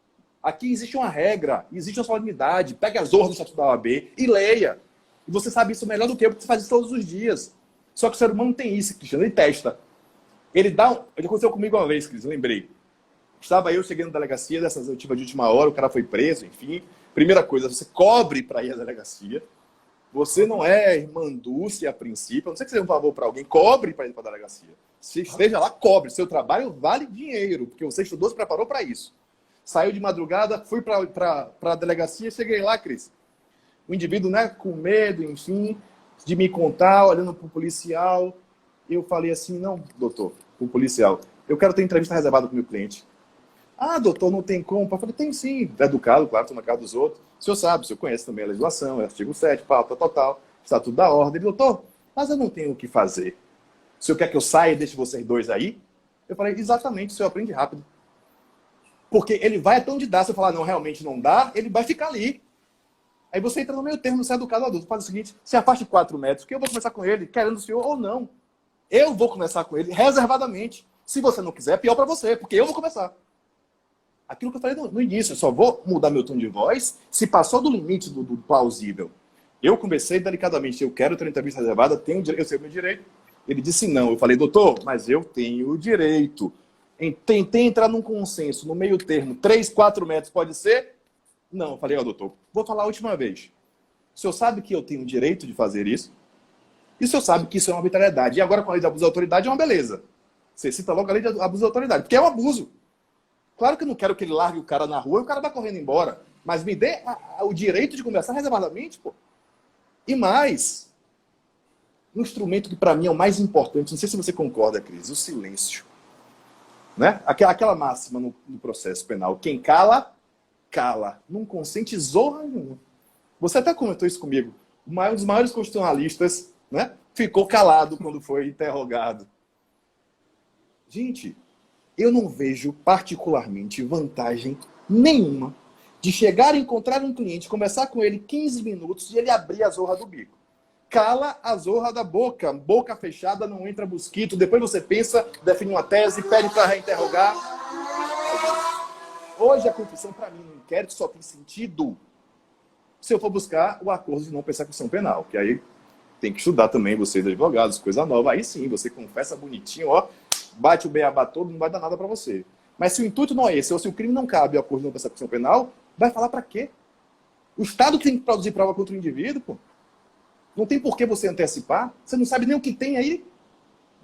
Aqui existe uma regra, existe uma solenidade. Pegue as ordens do Estatuto da OAB e leia. E você sabe isso melhor do que eu, porque você faz isso todos os dias. Só que o ser humano tem isso, Cristiano, ele testa. Ele dá... Ele aconteceu comigo uma vez, Cris, eu lembrei. Estava eu chegando na delegacia, dessas eu tive de última hora, o cara foi preso, enfim. Primeira coisa, você cobre para ir à delegacia. Você não é irmã Dulce a princípio, a não sei que você dê um favor para alguém, cobre para ir para a delegacia. Se esteja lá, cobre. Seu trabalho vale dinheiro, porque você estudou, se preparou para isso. Saiu de madrugada, fui para a delegacia, cheguei lá, Cris. O indivíduo, né, com medo, enfim, de me contar, olhando para o policial. Eu falei assim, não, doutor, o policial, eu quero ter entrevista reservada com o meu cliente. Doutor, não tem como? Eu falei, tem sim. Educado, claro, estou na casa dos outros. O senhor sabe, o senhor conhece também a legislação, é artigo 7, tal. Estatuto da ordem. Ele, doutor, mas eu não tenho o que fazer. O senhor quer que eu saia e deixe vocês 2 aí? Eu falei, exatamente, o senhor aprende rápido. Porque ele vai até onde dá. Se eu falar, não, realmente não dá, ele vai ficar ali. Aí você entra no meio termo, você é educado adulto. Faz o seguinte, se afaste 4 metros, que eu vou conversar com ele, querendo o senhor ou não. Eu vou conversar com ele reservadamente. Se você não quiser, é pior para você, porque eu vou conversar. Aquilo que eu falei no início, eu só vou mudar meu tom de voz se passou do limite do plausível. Eu conversei delicadamente, eu quero ter entrevista reservada, eu sei o meu direito. Ele disse não. Eu falei, doutor, mas eu tenho o direito. Tentei entrar num consenso, no meio termo, 3, 4 metros, pode ser? Não. Eu falei, doutor, vou falar a última vez. O senhor sabe que eu tenho o direito de fazer isso? E o senhor sabe que isso é uma arbitrariedade. E agora com a lei de abuso de autoridade é uma beleza. Você cita logo a lei de abuso de autoridade, porque é um abuso. Claro que eu não quero que ele largue o cara na rua e o cara vai correndo embora. Mas me dê o direito de conversar reservadamente, pô. E mais, um instrumento que para mim é o mais importante, não sei se você concorda, Cris, o silêncio. Né? Aquela máxima no processo penal, quem cala, cala. Não consente zorra nenhuma. Você até comentou isso comigo. Um dos maiores constitucionalistas, né, ficou calado quando foi interrogado. Gente, eu não vejo particularmente vantagem nenhuma de chegar e encontrar um cliente, conversar com ele 15 minutos e ele abrir a zorra do bico. Cala a zorra da boca. Boca fechada, não entra mosquito. Depois você pensa, define uma tese, pede para reinterrogar. Hoje a confissão, para mim, no inquérito só tem sentido se eu for buscar o acordo de não persecução penal. Que aí tem que estudar também, vocês advogados, coisa nova. Aí sim, você confessa bonitinho, ó, bate o beabá todo, não vai dar nada para você. Mas se o intuito não é esse, ou se o crime não cabe ao acordo de não persecução penal, vai falar para quê? O Estado tem que produzir prova contra o indivíduo, pô. Não tem por que você antecipar. Você não sabe nem o que tem aí.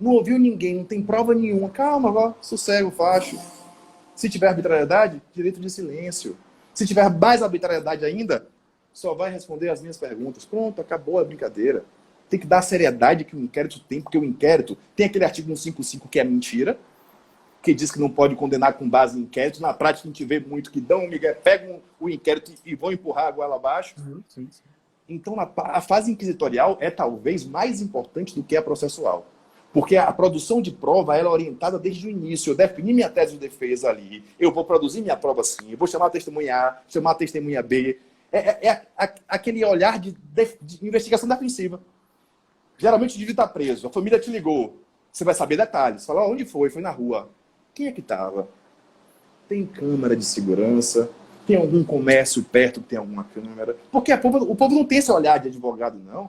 Não ouviu ninguém, não tem prova nenhuma. Calma, ó, sossego, facho. Se tiver arbitrariedade, direito de silêncio. Se tiver mais arbitrariedade ainda, só vai responder as minhas perguntas. Pronto, acabou a brincadeira. Tem que dar a seriedade que o inquérito tem, porque o inquérito tem aquele artigo 155 que é mentira, que diz que não pode condenar com base em inquérito. Na prática, a gente vê muito que dão um migué, pegam o inquérito e vão empurrar a goela abaixo. Sim. Então, a fase inquisitorial é talvez mais importante do que a processual. Porque a produção de prova ela é orientada desde o início. Eu defini minha tese de defesa ali, eu vou produzir minha prova assim, eu vou chamar a testemunha A, chamar a testemunha B. Aquele olhar de investigação defensiva. Geralmente o indivíduo está preso, a família te ligou, você vai saber detalhes. Fala, onde foi? Foi na rua. Quem é que estava? Tem câmera de segurança? Tem algum comércio perto que tem alguma câmera? Porque o povo não tem esse olhar de advogado, não.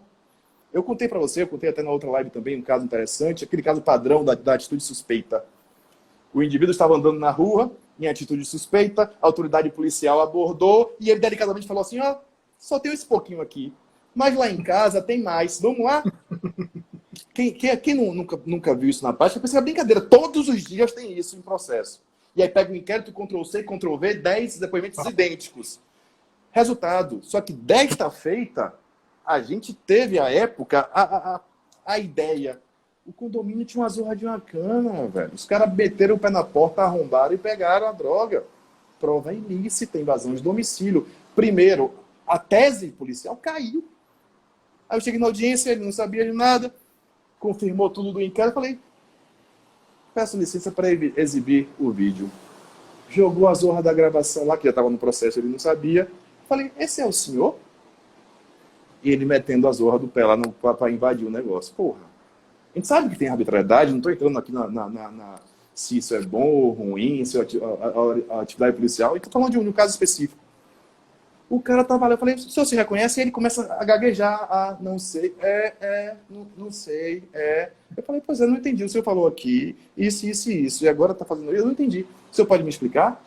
Eu contei para você, eu contei até na outra live também, um caso interessante, aquele caso padrão da atitude suspeita. O indivíduo estava andando na rua, em atitude suspeita, a autoridade policial abordou e ele delicadamente falou assim, ó, só tem esse pouquinho aqui, mas lá em casa tem mais, vamos lá? Quem nunca viu isso na prática, pensa que é brincadeira, todos os dias tem isso em processo. E aí pega o inquérito, Ctrl-C, Ctrl-V, 10 depoimentos idênticos. Resultado, só que desta feita, a gente teve, à época, a ideia. O condomínio tinha uma zorra de uma cana, velho. Os caras meteram o pé na porta, arrombaram e pegaram a droga. Prova ilícita, invasão de domicílio. Primeiro, a tese policial caiu. Aí eu cheguei na audiência, ele não sabia de nada, confirmou tudo do inquérito, falei, peço licença para exibir o vídeo. Jogou a zorra da gravação lá, que já estava no processo, ele não sabia. Falei, esse é o senhor? E ele metendo a zorra do pé lá para invadir o negócio. Porra, a gente sabe que tem arbitrariedade, não estou entrando aqui se isso é bom ou ruim, se a atividade policial, e estou falando de um caso específico. O cara tava lá, eu falei, o senhor se reconhece? E ele começa a gaguejar, não sei, não sei, Eu falei, pois é, não entendi, o senhor falou aqui, isso, e agora tá fazendo isso, eu não entendi. O senhor pode me explicar?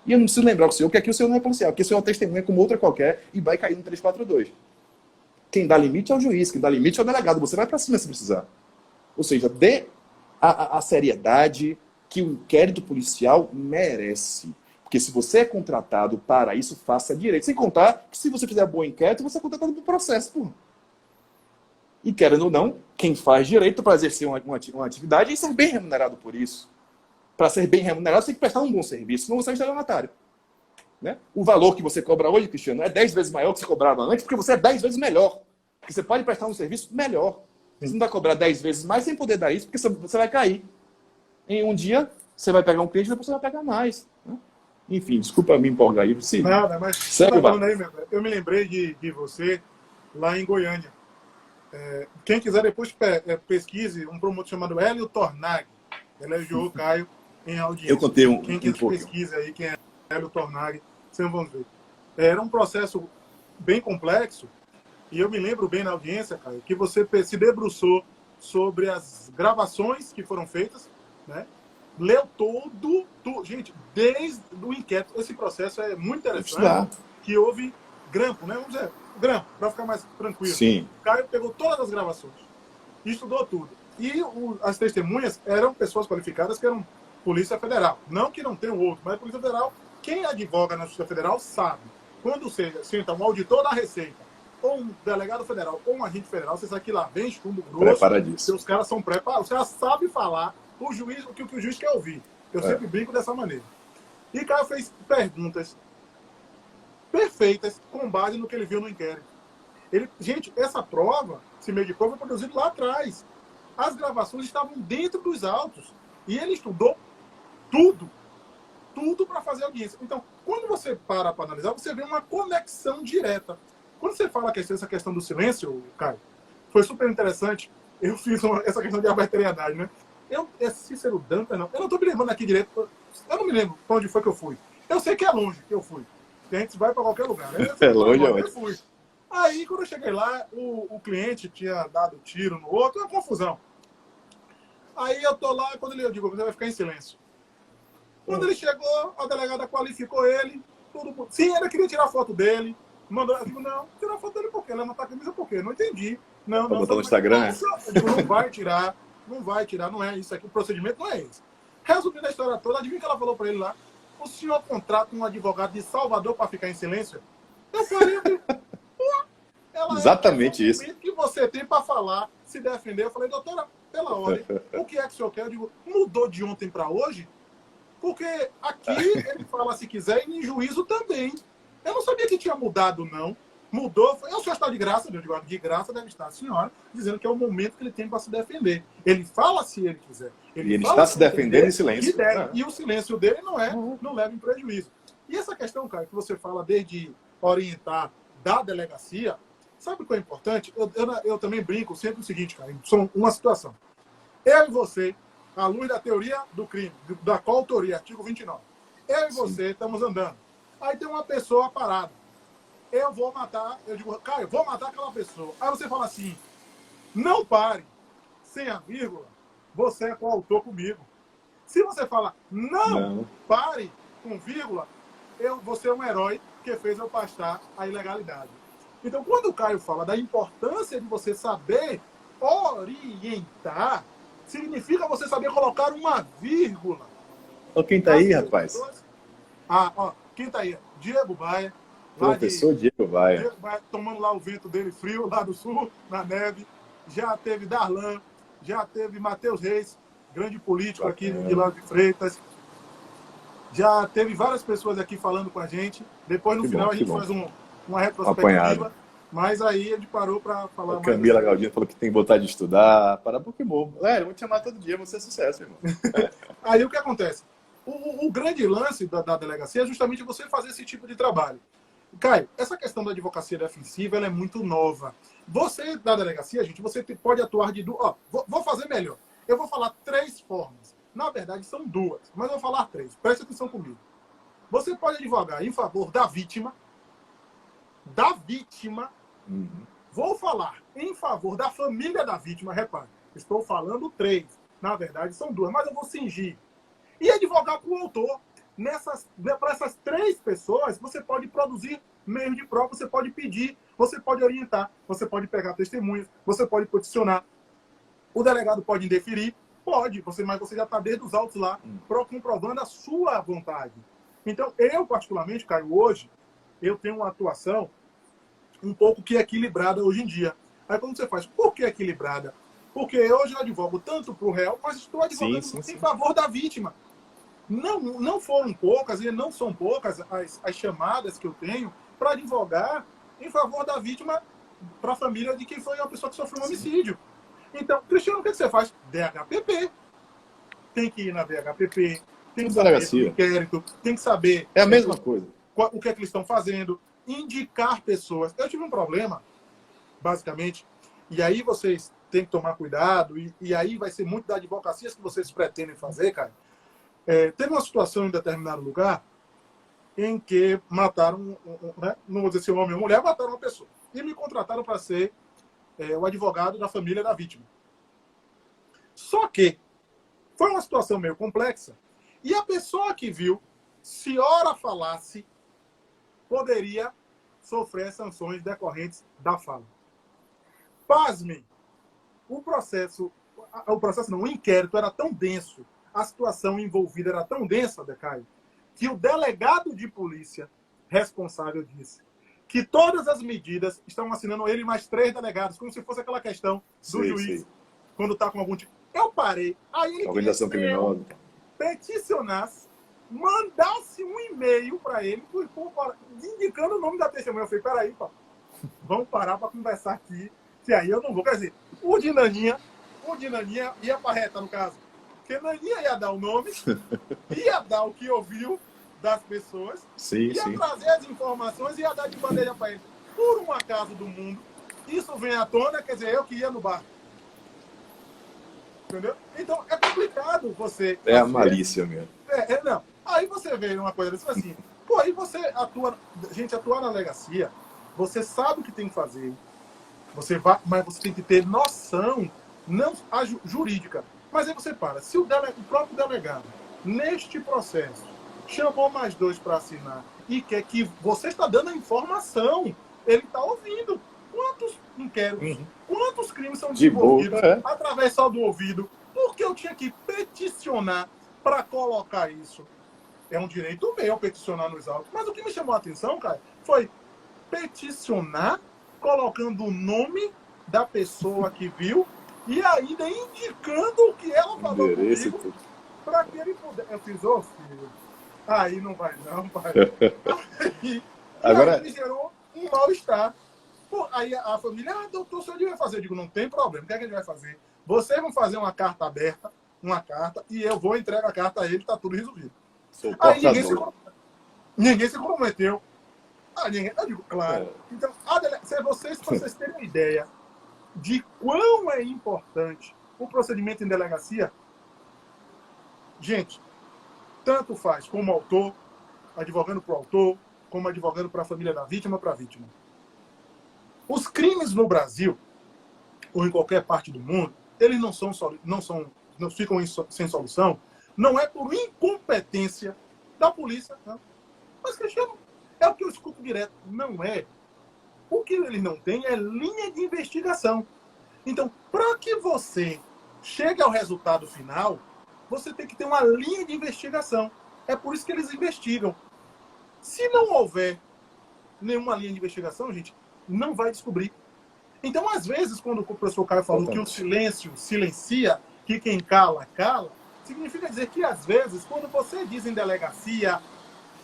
E eu não preciso lembrar o senhor, porque aqui o senhor não é policial, aqui o senhor é uma testemunha como outra qualquer e vai cair no 342. Quem dá limite é o juiz, quem dá limite é o delegado, você vai para cima se precisar. Ou seja, dê a seriedade que o inquérito policial merece. Porque se você é contratado para isso, faça direito. Sem contar que se você fizer bom inquérito, você é contratado para o processo. Pô. E querendo ou não, quem faz direito para exercer uma atividade e ser bem remunerado por isso. Para ser bem remunerado, você tem que prestar um bom serviço, senão você é um estelionatário. Né? O valor que você cobra hoje, Cristiano, é 10 vezes maior que você cobrava antes, porque você é 10 vezes melhor. Porque você pode prestar um serviço melhor. Você não vai cobrar 10 vezes mais sem poder dar isso, porque você vai cair. Em um dia, você vai pegar um cliente e depois você vai pegar mais. Né? Enfim, desculpa me empolgar aí. Sim. Nada, mas você tá falando aí, meu, eu me lembrei de você lá em Goiânia. Quem quiser depois pesquise um promotor chamado Hélio Tornag. Ele elogiou o Caio em audiência. Eu contei Quem quiser pesquise aí quem é Hélio Tornag, vocês vão ver. Era um processo bem complexo e eu me lembro bem na audiência, Caio, que você se debruçou sobre as gravações que foram feitas, né? Leu todo, gente, desde o inquérito. Esse processo é muito interessante, que houve grampo, né? Vamos dizer, grampo, para ficar mais tranquilo. Sim. O Caio pegou todas as gravações, estudou tudo. E as testemunhas eram pessoas qualificadas que eram Polícia Federal. Não que não tenham outro, mas a Polícia Federal, quem advoga na Justiça Federal sabe. Quando você senta um auditor da Receita, ou um delegado federal, ou um agente federal, você sabe que lá vem chumbo grosso. Preparadíssimo. Os caras são preparados, os caras sabem falar o que o juiz quer ouvir. Eu sempre brinco dessa maneira. E o cara fez perguntas perfeitas com base no que ele viu no inquérito. Gente, essa prova, esse meio de prova, foi produzido lá atrás. As gravações estavam dentro dos autos. E ele estudou tudo para fazer audiência. Então, quando você para analisar, você vê uma conexão direta. Quando você fala essa questão do silêncio, Caio, foi super interessante. Eu fiz essa questão de arbitrariedade, né? É Cícero Dantas, não. Eu não estou me lembrando aqui direito. Eu não me lembro para onde foi que eu fui. Eu sei que é longe que eu fui. A gente vai para qualquer lugar, né? É longe, eu fui. Aí, quando eu cheguei lá, o cliente tinha dado tiro no outro, uma confusão. Aí eu tô lá, quando eu digo, você vai ficar em silêncio. Quando ele chegou, a delegada qualificou ele, tudo. Sim, ela queria tirar foto dele. Mandou, eu digo, não, tirar foto dele por quê? Ela não tá a camisa por quê? Não entendi. Não, botar no Instagram? Eu digo, não vai tirar, não é isso aqui, o procedimento não é esse. Resumindo a história toda, adivinha o que ela falou pra ele lá? O senhor contrata um advogado de Salvador para ficar em silêncio? Eu falei, exatamente isso. O que você tem para falar, se defender? Eu falei, doutora, pela ordem, o que é que o senhor quer? Eu digo, mudou de ontem para hoje? Porque aqui ele fala se quiser e em juízo também. Eu não sabia que tinha mudado, não. Mudou. O senhor está de graça, eu digo, de graça deve estar a senhora, dizendo que é o momento que ele tem para se defender. Ele fala se ele quiser. Ele está se defendendo em silêncio. E o silêncio dele não leva em prejuízo. E essa questão, cara, que você fala desde orientar da delegacia, sabe o que é importante? Eu também brinco sempre o seguinte, cara, são uma situação. Eu e você, à luz da teoria do crime, da coautoria, artigo 29, eu e você estamos andando. Aí tem uma pessoa parada. Eu vou matar, eu digo, Caio, vou matar aquela pessoa. Aí você fala assim, não pare, sem a vírgula, você é coautor comigo. Se você fala, não pare, com vírgula, você é um herói que fez eu pastar a ilegalidade. Então, quando o Caio fala da importância de você saber orientar, significa você saber colocar uma vírgula. Quem tá aí, rapaz? Quem tá aí? Diego Baia. Professor Diego Baia. Diego Baia, tomando lá o vento dele frio, lá do sul, na neve. Já teve Darlan, já teve Matheus Reis, grande político aqui de Lauro de Freitas. Já teve várias pessoas aqui falando com a gente. Depois, no final, a gente faz uma retrospectiva. Mas aí a gente parou para falar mais. Camila Galdino falou que tem que botar de estudar. Para Pokémon. Vou te chamar todo dia, você é sucesso, irmão. Aí o que acontece? O grande lance da delegacia é justamente você fazer esse tipo de trabalho. Caio, essa questão da advocacia defensiva ela é muito nova. Você, da delegacia, gente, você pode atuar de duas. Vou fazer melhor. Eu vou falar 3 formas. Na verdade, são 2, mas eu vou falar 3. Preste atenção comigo. Você pode advogar em favor da vítima. Vou falar em favor da família da vítima. Repare, estou falando 3. Na verdade, são 2, mas eu vou cingir. E advogar com o autor. Para essas 3 pessoas, você pode produzir meios de prova, você pode pedir, você pode orientar, você pode pegar testemunhas, você pode peticionar. O delegado pode indeferir, pode, mas você já está desde os autos lá, comprovando a sua vontade. Então, eu particularmente, Caio, hoje, eu tenho uma atuação um pouco que é equilibrada hoje em dia. Aí como você faz? Por que equilibrada? Porque hoje eu advogo tanto para o réu, mas estou advogando em favor da vítima. Não foram poucas, e não são poucas as chamadas que eu tenho para advogar em favor da vítima para a família de quem foi a pessoa que sofreu um homicídio. Então, Cristiano, o que você faz? DHPP. Tem que ir na DHPP, tem que Tudo saber do delegacia. inquérito, tem que saber É a mesma coisa. o que é que eles estão fazendo, indicar pessoas. Eu tive um problema, basicamente, e aí vocês têm que tomar cuidado, e aí vai ser muito da advocacia que vocês pretendem fazer, cara. Teve uma situação em determinado lugar em que mataram, né, não vou dizer se é homem ou mulher, mataram uma pessoa. E me contrataram para ser o advogado da família da vítima. Só que foi uma situação meio complexa, e a pessoa que viu, se ora falasse, poderia sofrer sanções decorrentes da fala. Pasmem, o inquérito era tão denso, a situação envolvida era tão densa, Decaio, que o delegado de polícia responsável disse que todas as medidas estão assinando ele e mais 3 delegados, como se fosse aquela questão do juiz, quando está com algum tipo. Eu parei, aí ele Organização criminosa. peticionasse, mandasse um e-mail para ele, indicando o nome da testemunha. Eu falei, peraí, pá, vamos parar para conversar aqui, que aí eu não vou. Quer dizer, o Dinaninha ia para reta, no caso. Porque Naninha ia dar o nome, ia dar o que ouviu das pessoas, ia trazer as informações e ia dar de bandeja para ele. Por um acaso do mundo, isso vem à tona, quer dizer, eu que ia no bar. Entendeu? Então, é complicado você... É a malícia mesmo. Não. Aí você vê uma coisa assim, pô, aí você atua... Gente, atuar na delegacia, você sabe o que tem que fazer, mas você tem que ter noção, não a jurídica. Mas aí você para. Se o próprio delegado, neste processo, chamou mais 2 para assinar e quer que você está dando a informação, ele está ouvindo. Quantos inquéritos, quantos crimes são desenvolvidos através só do ouvido? Porque eu tinha que peticionar para colocar isso. É um direito meu peticionar nos autos. Mas o que me chamou a atenção, cara, foi peticionar colocando o nome da pessoa que viu e ainda indicando o que ela falou comigo para que ele pudesse. Eu fiz, filho, aí não vai não, pai. Agora... Aí me gerou um mal-estar. Aí a família, doutor, o senhor devia fazer. Eu digo, não tem problema, o que é que ele vai fazer? Vocês vão fazer uma carta aberta, e eu vou entregar a carta a ele, está tudo resolvido. Aí ninguém se comprometeu. Eu digo, claro. Então, se vocês terem uma ideia de quão é importante o procedimento em delegacia, gente, tanto faz como autor, advogando para o autor, como advogando para a família da vítima, para a vítima. Os crimes no Brasil, ou em qualquer parte do mundo, eles não ficam sem solução, não é por incompetência da polícia, não. Mas, Cristiano, é o que eu escuto direto, não é. O que eles não têm é linha de investigação. Então, para que você chegue ao resultado final, você tem que ter uma linha de investigação. É por isso que eles investigam. Se não houver nenhuma linha de investigação, gente, não vai descobrir. Então, às vezes, quando o professor Caio falou que o silêncio silencia, que quem cala, cala, significa dizer que, às vezes, quando você diz em delegacia,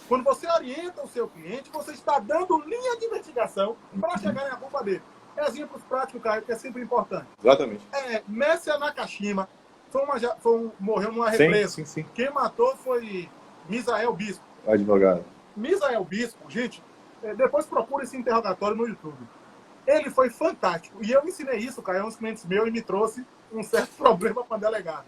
quando você orienta o seu cliente, você está dando linha de investigação para chegar na culpa dele. Exemplos práticos, Caio, que é sempre importante. Exatamente. Messia Nakashima morreu numa represa. Sim. Quem matou foi Misael Bispo. Advogado. Misael Bispo, gente, depois procura esse interrogatório no YouTube. Ele foi fantástico. E eu ensinei isso, Caio, a uns clientes meus e me trouxe um certo problema para delegado.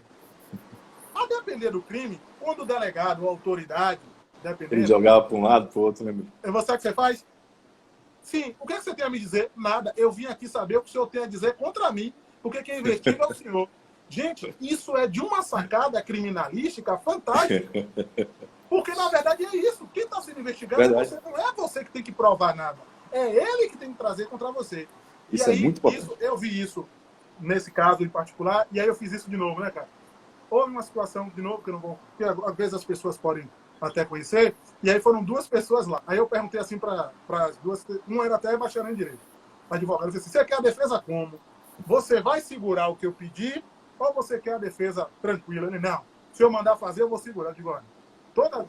A depender do crime, quando o delegado, a autoridade, dependendo... Ele jogava para um lado, para o outro, lembra? Você sabe o que você faz? Sim. O que você tem a me dizer? Nada. Eu vim aqui saber o que o senhor tem a dizer contra mim, porque quem investiga é o senhor. Gente, isso é de uma sacada criminalística fantástica. Porque, na verdade, é isso. Quem está sendo investigado não é você que tem que provar nada. É ele que tem que trazer contra você. Isso e aí, é muito importante. Eu vi isso nesse caso em particular, e aí eu fiz isso de novo, né, cara? Houve uma situação, de novo, que eu não vou... que às vezes as pessoas podem até conhecer, e aí foram 2 pessoas lá. Aí eu perguntei assim para as 2, uma era até bacharel em direito. Advogado, eu disse assim, você quer a defesa como? Você vai segurar o que eu pedi, ou você quer a defesa tranquila? Ele, não, se eu mandar fazer, eu vou segurar. Eu digo, olha, toda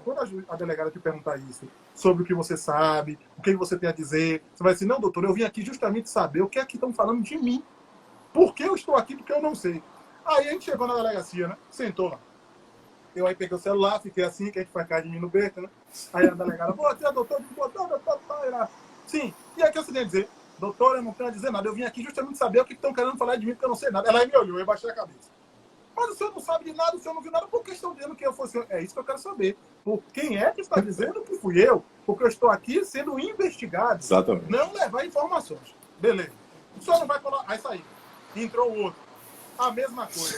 a delegada te perguntar isso, sobre o que você sabe, o que você tem a dizer, você vai dizer, não, doutor, eu vim aqui justamente saber o que é que estão falando de mim. Por que eu estou aqui? Porque eu não sei. Aí a gente chegou na delegacia, né? Sentou lá. Eu aí peguei o celular, fiquei assim, que a gente foi cair de mim no beco, né? Aí a delegada, você é doutor? Doutor, sim. E aí que eu sei dizer, doutor, eu não tenho a dizer nada. Eu vim aqui justamente saber o que estão querendo falar de mim, porque eu não sei nada. Ela aí me olhou, eu baixei a cabeça. Mas o senhor não sabe de nada, o senhor não viu nada, por que estão dizendo que eu fosse... É isso que eu quero saber. Por quem é que está dizendo que fui eu? Porque eu estou aqui sendo investigado. Exatamente. Não levar informações. Beleza. O senhor não vai colar... Aí saiu. Entrou o outro. A mesma coisa.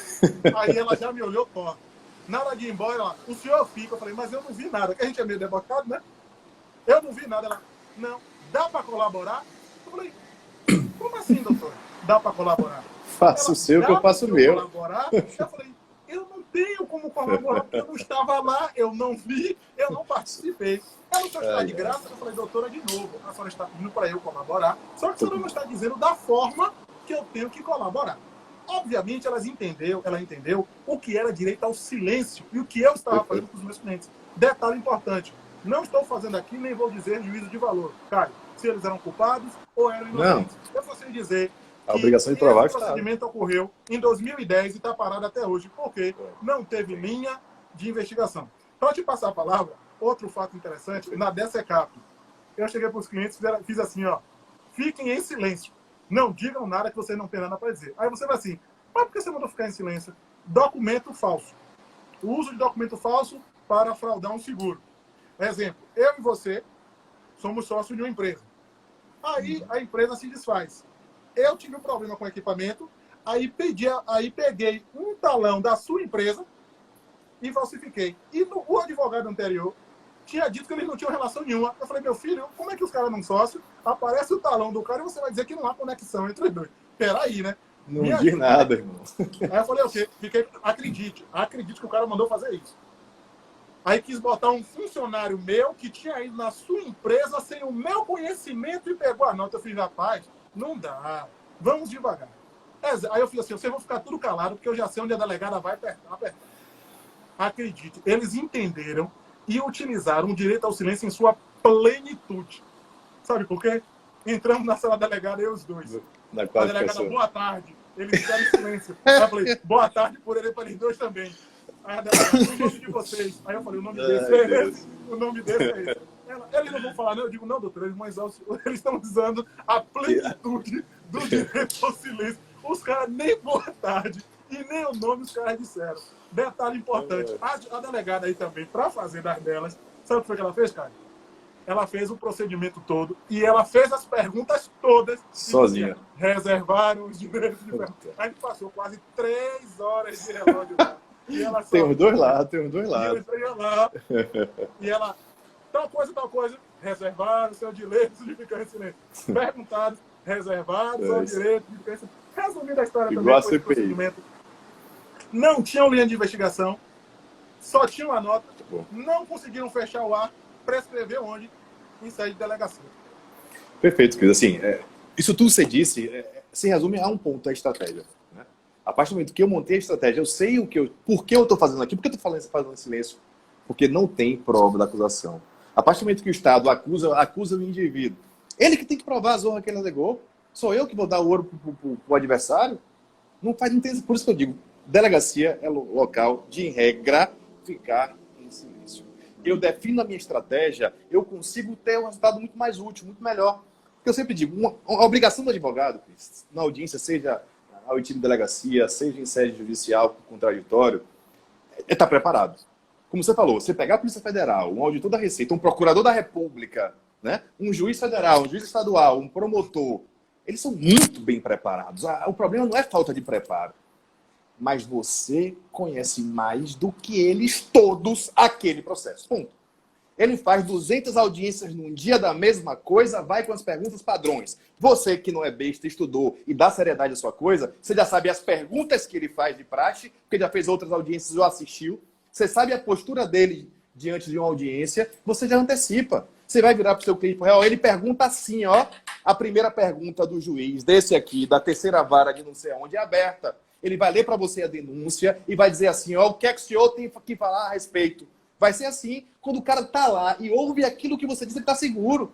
Aí ela já me olhou torta. Na hora de ir embora, ela, o senhor fica. Eu falei, mas eu não vi nada. Que a gente é meio debocado, né? Eu não vi nada. Ela, não. Dá para colaborar? Eu falei, como assim, doutor? Dá para colaborar? Faça o seu que eu faço o meu. Colaborar? Eu falei, eu não tenho como colaborar, porque eu não estava lá, eu não vi, eu não participei. Ela não está de graça, eu falei, doutora, de novo, a senhora está pedindo para eu colaborar, só que a senhora não está dizendo da forma que eu tenho que colaborar. Obviamente, ela entendeu o que era direito ao silêncio e o que eu estava fazendo com os meus clientes. Detalhe importante, não estou fazendo aqui, nem vou dizer juízo de valor. Caio, se eles eram culpados ou eram inocentes. Eu só sei dizer a obrigação de provar esse procedimento ocorreu em 2010 e está parado até hoje, porque não teve linha de investigação. Para te passar a palavra, outro fato interessante, na DSECAP, eu cheguei para os clientes e fiz assim, ó, fiquem em silêncio, não digam nada que vocês não têm nada para dizer. Aí você vai assim, mas por que você mandou ficar em silêncio? Documento falso. O uso de documento falso para fraudar um seguro. Exemplo, eu e você somos sócios de uma empresa. Aí a empresa se desfaz. Eu tive um problema com o equipamento, aí peguei um talão da sua empresa e falsifiquei. E o advogado anterior tinha dito que eles não tinham relação nenhuma. Eu falei, meu filho, como é que os caras não sócios? Aparece o talão do cara e você vai dizer que não há conexão entre os dois. Peraí, né? Não diz nada, irmão. Aí eu falei, ok, acredite que o cara mandou fazer isso. Aí quis botar um funcionário meu que tinha ido na sua empresa sem o meu conhecimento e pegou a nota. Eu fiz, rapaz, não dá. Vamos devagar. Aí eu fiz assim, vocês vão ficar tudo calado, porque eu já sei onde a delegada vai apertar. Acredite, eles entenderam e utilizaram o direito ao silêncio em sua plenitude. Sabe por quê? Entramos na sala delegada, eu e os dois. A delegada, boa tarde. Eles ficaram em silêncio. Aí eu falei, boa tarde por ele para eles dois também. Aí a delegada, o nome de vocês. Aí eu falei, o nome desse é esse. O nome desse é esse. Eles não vão falar, não. Eu digo, não, doutor, eles estão usando a plenitude do direito ao silêncio. Os caras nem boa tarde e nem o nome os caras disseram. Detalhe importante, a delegada aí também, para fazer das delas, sabe o que foi que ela fez, cara? Ela fez o procedimento todo e ela fez as perguntas todas. Sozinha. Reservaram os direitos de pergunta. A gente passou quase 3 horas de relógio lá. E ela só... Tem os dois lados. E eu entrei lá. E ela... Tal coisa, reservaram o seu direito de ficar em silêncio. Perguntados, reservaram o seu direito de ficar em silêncio. Resumindo a história igual também, foi o procedimento. Não tinham linha de investigação, só tinham a nota, não conseguiram fechar o ar, prescrever onde? Em sede de delegacia. Perfeito, Cris. Assim, isso tudo que você disse se resume a um ponto da estratégia. Né? A partir do momento que eu montei a estratégia, eu sei por que eu estou fazendo aqui, por que eu estou fazendo em silêncio? Porque não tem prova da acusação. A partir do momento que o Estado acusa o indivíduo, ele que tem que provar a zorra que ele alegou. Sou eu que vou dar o ouro para o adversário? Não tem, por isso que eu digo, delegacia é local de, em regra, ficar em silêncio. Eu defino a minha estratégia, eu consigo ter um resultado muito mais útil, muito melhor. Porque eu sempre digo, a obrigação do advogado, na audiência, seja a oitiva de delegacia, seja em sede judicial, contraditório, é estar preparado. Como você falou, você pegar a Polícia Federal, um auditor da Receita, um procurador da República, né? Um juiz federal, um juiz estadual, um promotor, eles são muito bem preparados. O problema não é falta de preparo. Mas você conhece mais do que eles todos aquele processo. Ponto. Ele faz 200 audiências num dia da mesma coisa, vai com as perguntas padrões. Você que não é besta, estudou e dá seriedade à sua coisa, você já sabe as perguntas que ele faz de praxe, porque já fez outras audiências ou assistiu. Você sabe a postura dele diante de uma audiência, você já antecipa. Você vai virar para o seu cliente real, ele pergunta assim, ó, a primeira pergunta do juiz, desse aqui, da terceira vara de não sei onde, é aberta. Ele vai ler para você a denúncia e vai dizer assim, ó, o que é que o senhor tem que falar a respeito? Vai ser assim, quando o cara tá lá e ouve aquilo que você diz, ele tá seguro.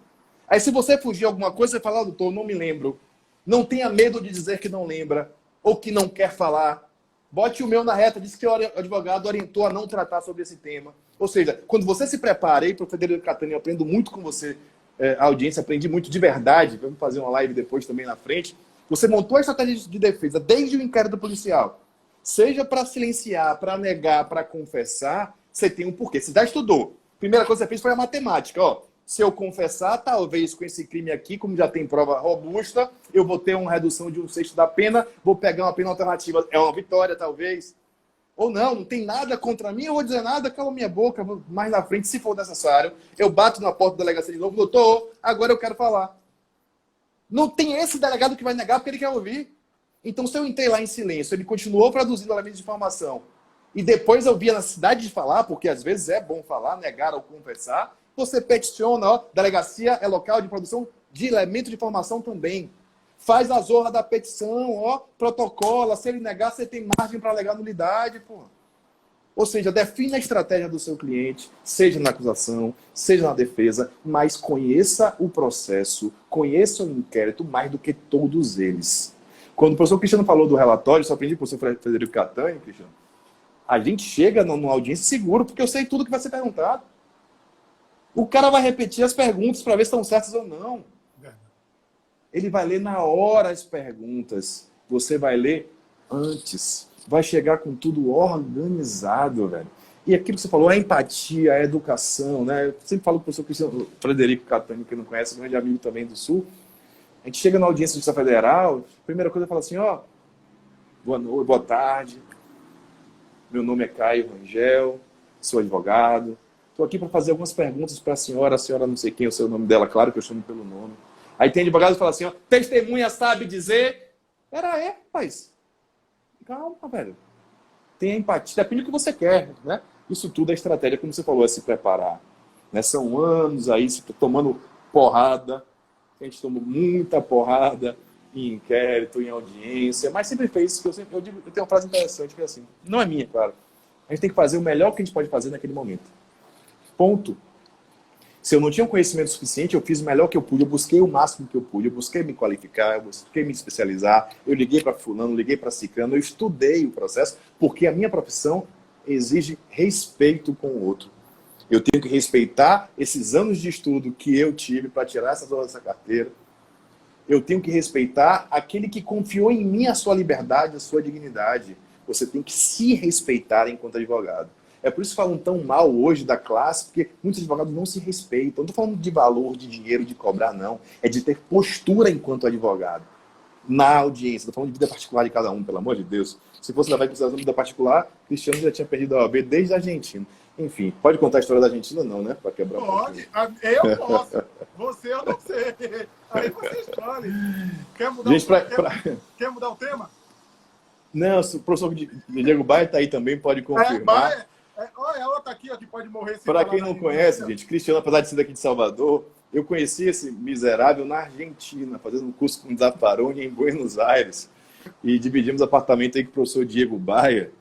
Aí se você fugir alguma coisa, você fala, doutor, não me lembro. Não tenha medo de dizer que não lembra ou que não quer falar. Bote o meu na reta, disse que o advogado orientou a não tratar sobre esse tema. Ou seja, quando você se prepara, aí, para o Frederico Catani, eu aprendo muito com você, a audiência, aprendi muito de verdade, vamos fazer uma live depois também na frente. Você montou a estratégia de defesa desde o inquérito policial. Seja para silenciar, para negar, para confessar, você tem um porquê. Você já estudou. Primeira coisa que você fez foi a matemática. Ó, se eu confessar, talvez com esse crime aqui, como já tem prova robusta, eu vou ter uma redução de 1/6 da pena, vou pegar uma pena alternativa. É uma vitória, talvez. Ou não tem nada contra mim, eu vou dizer nada, cala minha boca, mais na frente, se for necessário. Eu bato na porta da delegacia de novo, doutor, agora eu quero falar. Não tem esse delegado que vai negar porque ele quer ouvir. Então, se eu entrei lá em silêncio, ele continuou produzindo elementos de informação, e depois eu vi a necessidade de falar, porque às vezes é bom falar, negar ou confessar, você peticiona, ó, delegacia é local de produção de elementos de informação também. Faz a zorra da petição, ó, protocola, se ele negar, você tem margem para alegar nulidade, pô. Ou seja, define a estratégia do seu cliente, seja na acusação, seja na defesa, mas conheça o processo, conheça o inquérito mais do que todos eles. Quando o professor Cristiano falou do relatório, só aprendi com o professor Frederico Catani, Cristiano, a gente chega numa audiência seguro, porque eu sei tudo que vai ser perguntado. O cara vai repetir as perguntas para ver se estão certas ou não. Ele vai ler na hora as perguntas. Você vai ler antes. Vai chegar com tudo organizado, velho. E aquilo que você falou, a empatia, a educação, né? Eu sempre falo com o professor Cristiano, Frederico Catani, que não conhece, um grande amigo também do Sul. A gente chega na audiência de Justiça Federal, a primeira coisa é falar assim, ó, boa noite, boa tarde. Meu nome é Caio Rangel, sou advogado. Estou aqui para fazer algumas perguntas para a senhora não sei quem é o seu nome dela, claro que eu chamo pelo nome. Aí tem advogado que fala assim, ó, testemunha sabe dizer... Pera aí, rapaz. Calma, velho. Tenha empatia, depende do que você quer, né? Isso tudo é estratégia, como você falou, é se preparar. Né? São anos aí tomando porrada. A gente tomou muita porrada em inquérito, em audiência, mas sempre fez, eu tenho uma frase interessante que é assim, não é minha, claro. A gente tem que fazer o melhor que a gente pode fazer naquele momento. Ponto. Se eu não tinha um conhecimento suficiente, eu fiz o melhor que eu pude, eu busquei o máximo que eu pude, eu busquei me qualificar, eu busquei me especializar, eu liguei para fulano, liguei para ciclano, eu estudei o processo, porque a minha profissão exige respeito com o outro. Eu tenho que respeitar esses anos de estudo que eu tive para tirar essas horas dessa carteira. Eu tenho que respeitar aquele que confiou em mim a sua liberdade, a sua dignidade. Você tem que se respeitar enquanto advogado. É por isso que falam tão mal hoje da classe, porque muitos advogados não se respeitam. Não estou falando de valor, de dinheiro, de cobrar, não. É de ter postura enquanto advogado. Na audiência. Estou falando de vida particular de cada um, pelo amor de Deus. Se fosse levar em consideração vida particular, Cristiano já tinha perdido a OAB desde a Argentina. Enfim, pode contar a história da Argentina? Não, né? Para quebrar um Pode. Eu posso. Você eu não sei. Aí você escolhe. Quer mudar, gente, quer mudar o tema? Não, o professor Diego Baia está aí também, pode confirmar. Olha, ela está aqui, ó, que pode morrer. Para quem não conhece, gente, Cristiano, apesar de ser daqui de Salvador, eu conheci esse miserável na Argentina, fazendo um curso com Zaffaroni em Buenos Aires. E dividimos apartamento aí com o professor Diego Baia.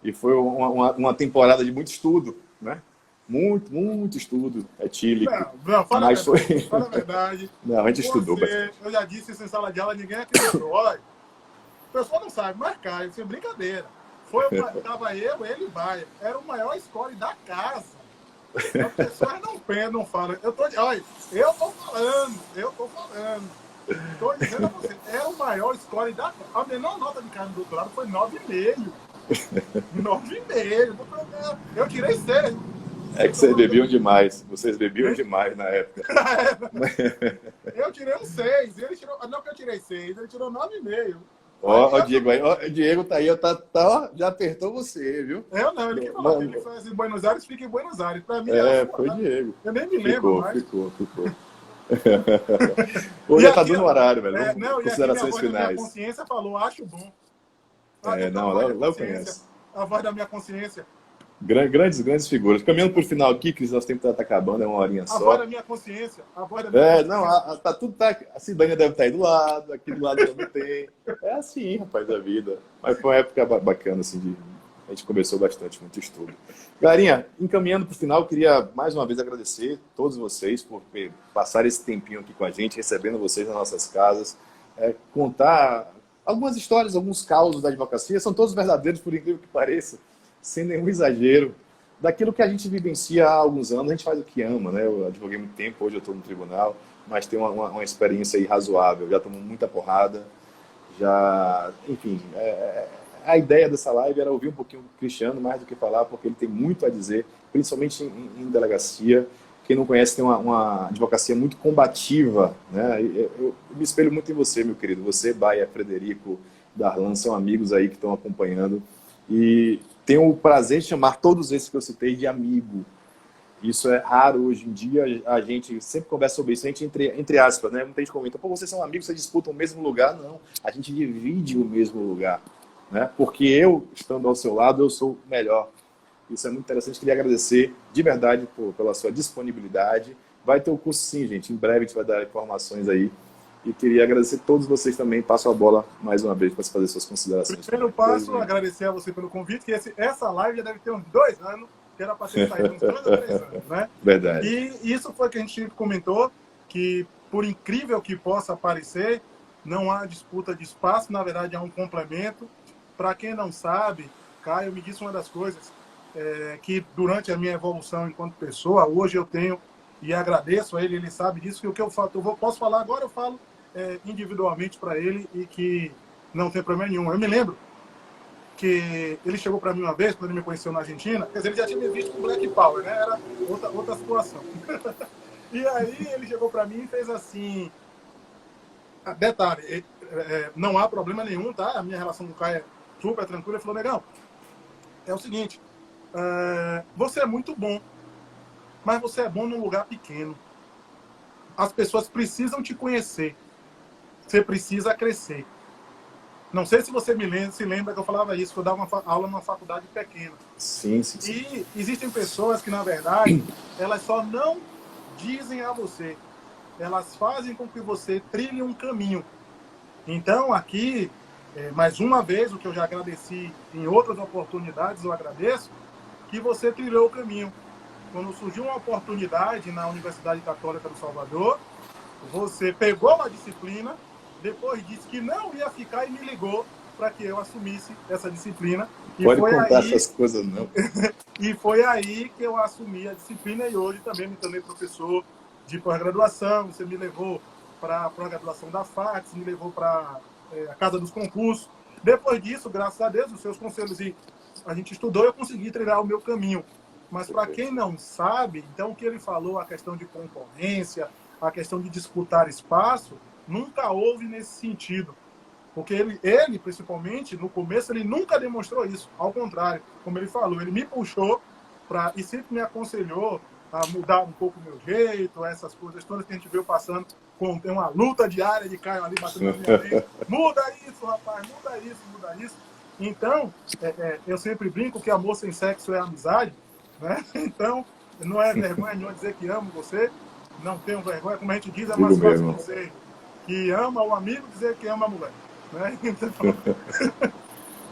E foi uma temporada de muito estudo, né? Muito estudo etílico. Não, fala mas a verdade, foi... fala a verdade. Não, a gente estudou bastante. Eu já disse isso em sala de aula, ninguém acreditou. Olha, o pessoal não sabe, mas Caio, sem brincadeira. Tava eu, ele e Baia. Era o maior score da casa. As pessoas não falam. Olha, eu tô falando. Estou dizendo a você, era o maior score da casa. A menor nota de cara do doutorado foi 9,5. 9,5. Eu tirei 6. É que vocês bebiam demais. Vocês bebiam demais na época. Eu tirei um 6. Ele tirou. Não que eu tirei 6, ele tirou 9,5. Ó, o Diego aí. Ó, o Diego tá aí, ó, já apertou você, viu? Eu não, ele que falou que ele faz em Buenos Aires, fica em Buenos Aires. Pra mim, foi o Diego. Eu nem me lembro mais. Ficou. Hoje já tá dando horário, velho. Considerações finais. A minha consciência falou, acho bom. Léo conhece. A voz da minha consciência. Grandes figuras. Caminhando por final aqui, Cris, nosso tempo tá acabando, é uma horinha só. A voz da minha consciência. A Cidânia deve estar aí do lado, aqui do lado também tem. É assim, rapaz, a vida. Mas foi uma época bacana, assim, a gente conversou bastante, muito estudo. Galerinha, encaminhando para o final, eu queria mais uma vez agradecer a todos vocês por passar esse tempinho aqui com a gente, recebendo vocês nas nossas casas, contar algumas histórias, alguns causos da advocacia são todos verdadeiros, por incrível que pareça, sem nenhum exagero. Daquilo que a gente vivencia há alguns anos, a gente faz o que ama, né? Eu advoguei muito tempo, hoje eu estou no tribunal, mas tenho uma experiência aí razoável, já tomo muita porrada, já, enfim, a ideia dessa live era ouvir um pouquinho do Cristiano, mais do que falar, porque ele tem muito a dizer, principalmente em delegacia. Quem não conhece tem uma advocacia muito combativa, né? Eu me espelho muito em você, meu querido. Você, Baia, Frederico, Darlan, são amigos aí que estão acompanhando. E tenho o prazer de chamar todos esses que eu citei de amigo. Isso é raro hoje em dia, a gente sempre conversa sobre isso, a gente entre aspas, né? Muita gente comenta, pô, vocês são amigos, vocês disputam o mesmo lugar? Não, a gente divide o mesmo lugar, né? Porque eu, estando ao seu lado, eu sou melhor. Isso é muito interessante, queria agradecer de verdade pela sua disponibilidade. Vai ter o curso sim, gente, em breve a gente vai dar informações aí. E queria agradecer a todos vocês também, passo a bola mais uma vez para fazer suas considerações. Primeiro passo, agradecer a você pelo convite, que essa live já deve ter uns 2 anos, que era para ter saído uns 2 ou 3 anos, né? Verdade. E isso foi que a gente comentou, que por incrível que possa parecer, não há disputa de espaço, na verdade há um complemento. Para quem não sabe, Caio me disse uma das coisas, que durante a minha evolução enquanto pessoa, hoje eu tenho, e agradeço a ele, ele sabe disso, que o que eu falo, posso falar agora, eu falo individualmente para ele e que não tem problema nenhum. Eu me lembro que ele chegou para mim uma vez, quando ele me conheceu na Argentina, quer dizer, ele já tinha me visto com Black Power, né? Era outra situação. E aí ele chegou para mim e fez assim... Detalhe, não há problema nenhum, tá? A minha relação com o Caio é super tranquila. Ele falou, negão, é o seguinte, você é muito bom, mas você é bom num lugar pequeno. As pessoas precisam te conhecer. Você precisa crescer. Não sei se você se lembra que eu falava isso, que eu dava uma aula numa faculdade pequena. Sim. E existem pessoas que, na verdade, elas só não dizem a você. Elas fazem com que você trilhe um caminho. Então, aqui, mais uma vez, o que eu já agradeci em outras oportunidades, eu agradeço, que você trilhou o caminho. Quando surgiu uma oportunidade na Universidade Católica do Salvador, você pegou uma disciplina, depois disse que não ia ficar e me ligou para que eu assumisse essa disciplina. E pode foi contar aí, essas coisas, não. E foi aí que eu assumi a disciplina e hoje também me tornei professor de pós-graduação. Você me levou para a pós-graduação da FACS, me levou para a Casa dos Concursos. Depois disso, graças a Deus, os seus conselhos e a gente estudou, eu consegui trilhar o meu caminho. Mas para quem não sabe, então o que ele falou, a questão de concorrência, a questão de disputar espaço, nunca houve nesse sentido. Porque ele, principalmente, no começo, ele nunca demonstrou isso. Ao contrário, como ele falou, ele me puxou e sempre me aconselhou a mudar um pouco o meu jeito, essas coisas todas que a gente veio passando, tem uma luta diária de Caio ali batendo na minha frente. Muda isso, rapaz, muda isso. Então, eu sempre brinco que amor sem sexo é amizade, né? Então, não é vergonha nenhuma dizer que amo você, não tenho vergonha, como a gente diz, é mais fácil dizer que ama o amigo dizer que ama a mulher. Né? Então,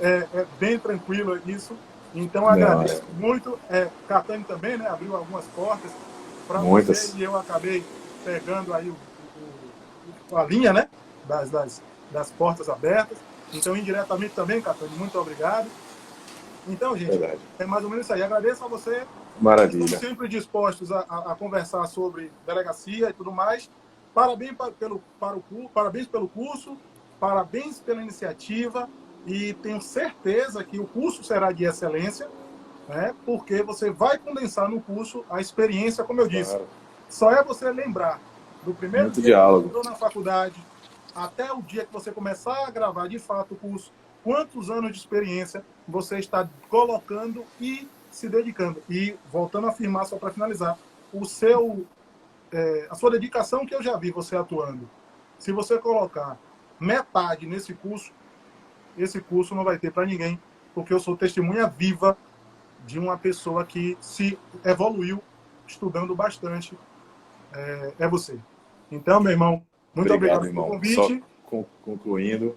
é bem tranquilo isso. Então, agradeço muito. Catane também, né, abriu algumas portas para você e eu acabei pegando aí a linha, né, das portas abertas. Então, indiretamente também, Catane, muito obrigado. Então, gente, é mais ou menos isso aí. Agradeço a você. Maravilha. Estamos sempre dispostos a conversar sobre delegacia e tudo mais. Parabéns pelo curso, parabéns pela iniciativa e tenho certeza que o curso será de excelência, né? Porque você vai condensar no curso a experiência, como eu disse. Só é você lembrar do primeiro dia que você entrou na faculdade até o dia que você começar a gravar de fato o curso, quantos anos de experiência você está colocando e se dedicando. E, voltando a afirmar, só para finalizar, a sua dedicação que eu já vi você atuando. Se você colocar metade nesse curso, esse curso não vai ter para ninguém, porque eu sou testemunha viva de uma pessoa que se evoluiu estudando bastante. É você. Então, meu irmão, muito obrigado pelo convite. Só concluindo,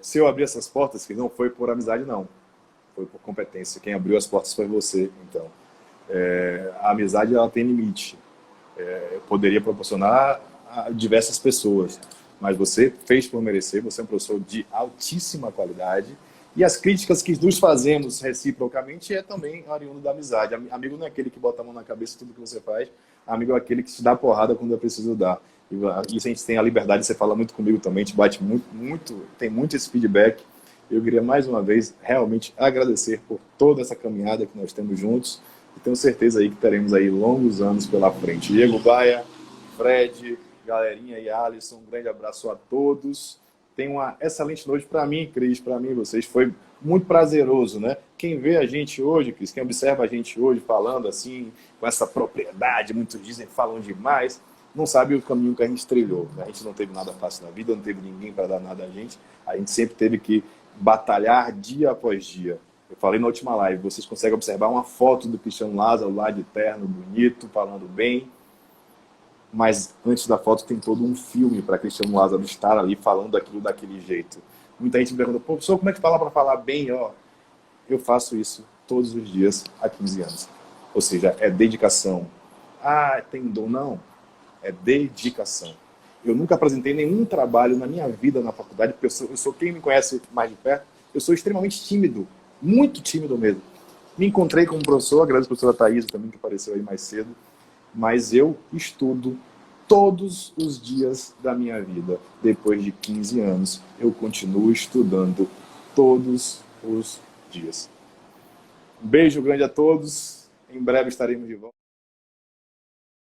se eu abrir essas portas, que não foi por amizade, não. Foi por competência. Quem abriu as portas foi você. Então, a amizade ela tem limite. Eu poderia proporcionar a diversas pessoas, mas você fez por merecer, você é um professor de altíssima qualidade. E as críticas que nos fazemos reciprocamente é também oriundo da amizade. Amigo não é aquele que bota a mão na cabeça de tudo que você faz, amigo é aquele que te dá porrada quando é preciso dar. E isso a gente tem a liberdade, você fala muito comigo também, te bate muito, tem muito esse feedback. Eu queria mais uma vez realmente agradecer por toda essa caminhada que nós temos juntos e tenho certeza aí que teremos aí longos anos pela frente. Diego Baia, Fred, galerinha e Alisson, um grande abraço a todos. Tenha uma excelente noite para mim, Cris, para mim, vocês. Foi muito prazeroso, né? Quem vê a gente hoje, Cris, quem observa a gente hoje falando assim, com essa propriedade, muitos dizem falam demais, não sabe o caminho que a gente trilhou, né? A gente não teve nada fácil na vida, não teve ninguém para dar nada a gente sempre teve que batalhar dia após dia. Eu falei na última live, vocês conseguem observar uma foto do Cristiano Lázaro lá de terno, bonito, falando bem, mas antes da foto tem todo um filme para Cristiano Lázaro estar ali falando aquilo daquele jeito. Muita gente me pergunta, professor, como é que fala para falar bem? Eu faço isso todos os dias há 15 anos. Ou seja, é dedicação. Ah, tem dom? Não. É dedicação. Eu nunca apresentei nenhum trabalho na minha vida na faculdade, porque eu sou quem me conhece mais de perto, eu sou extremamente tímido, muito tímido mesmo. Me encontrei como professor, agradeço a professora Thaís também, que apareceu aí mais cedo, mas eu estudo todos os dias da minha vida. Depois de 15 anos, eu continuo estudando todos os dias. Um beijo grande a todos, em breve estaremos de volta.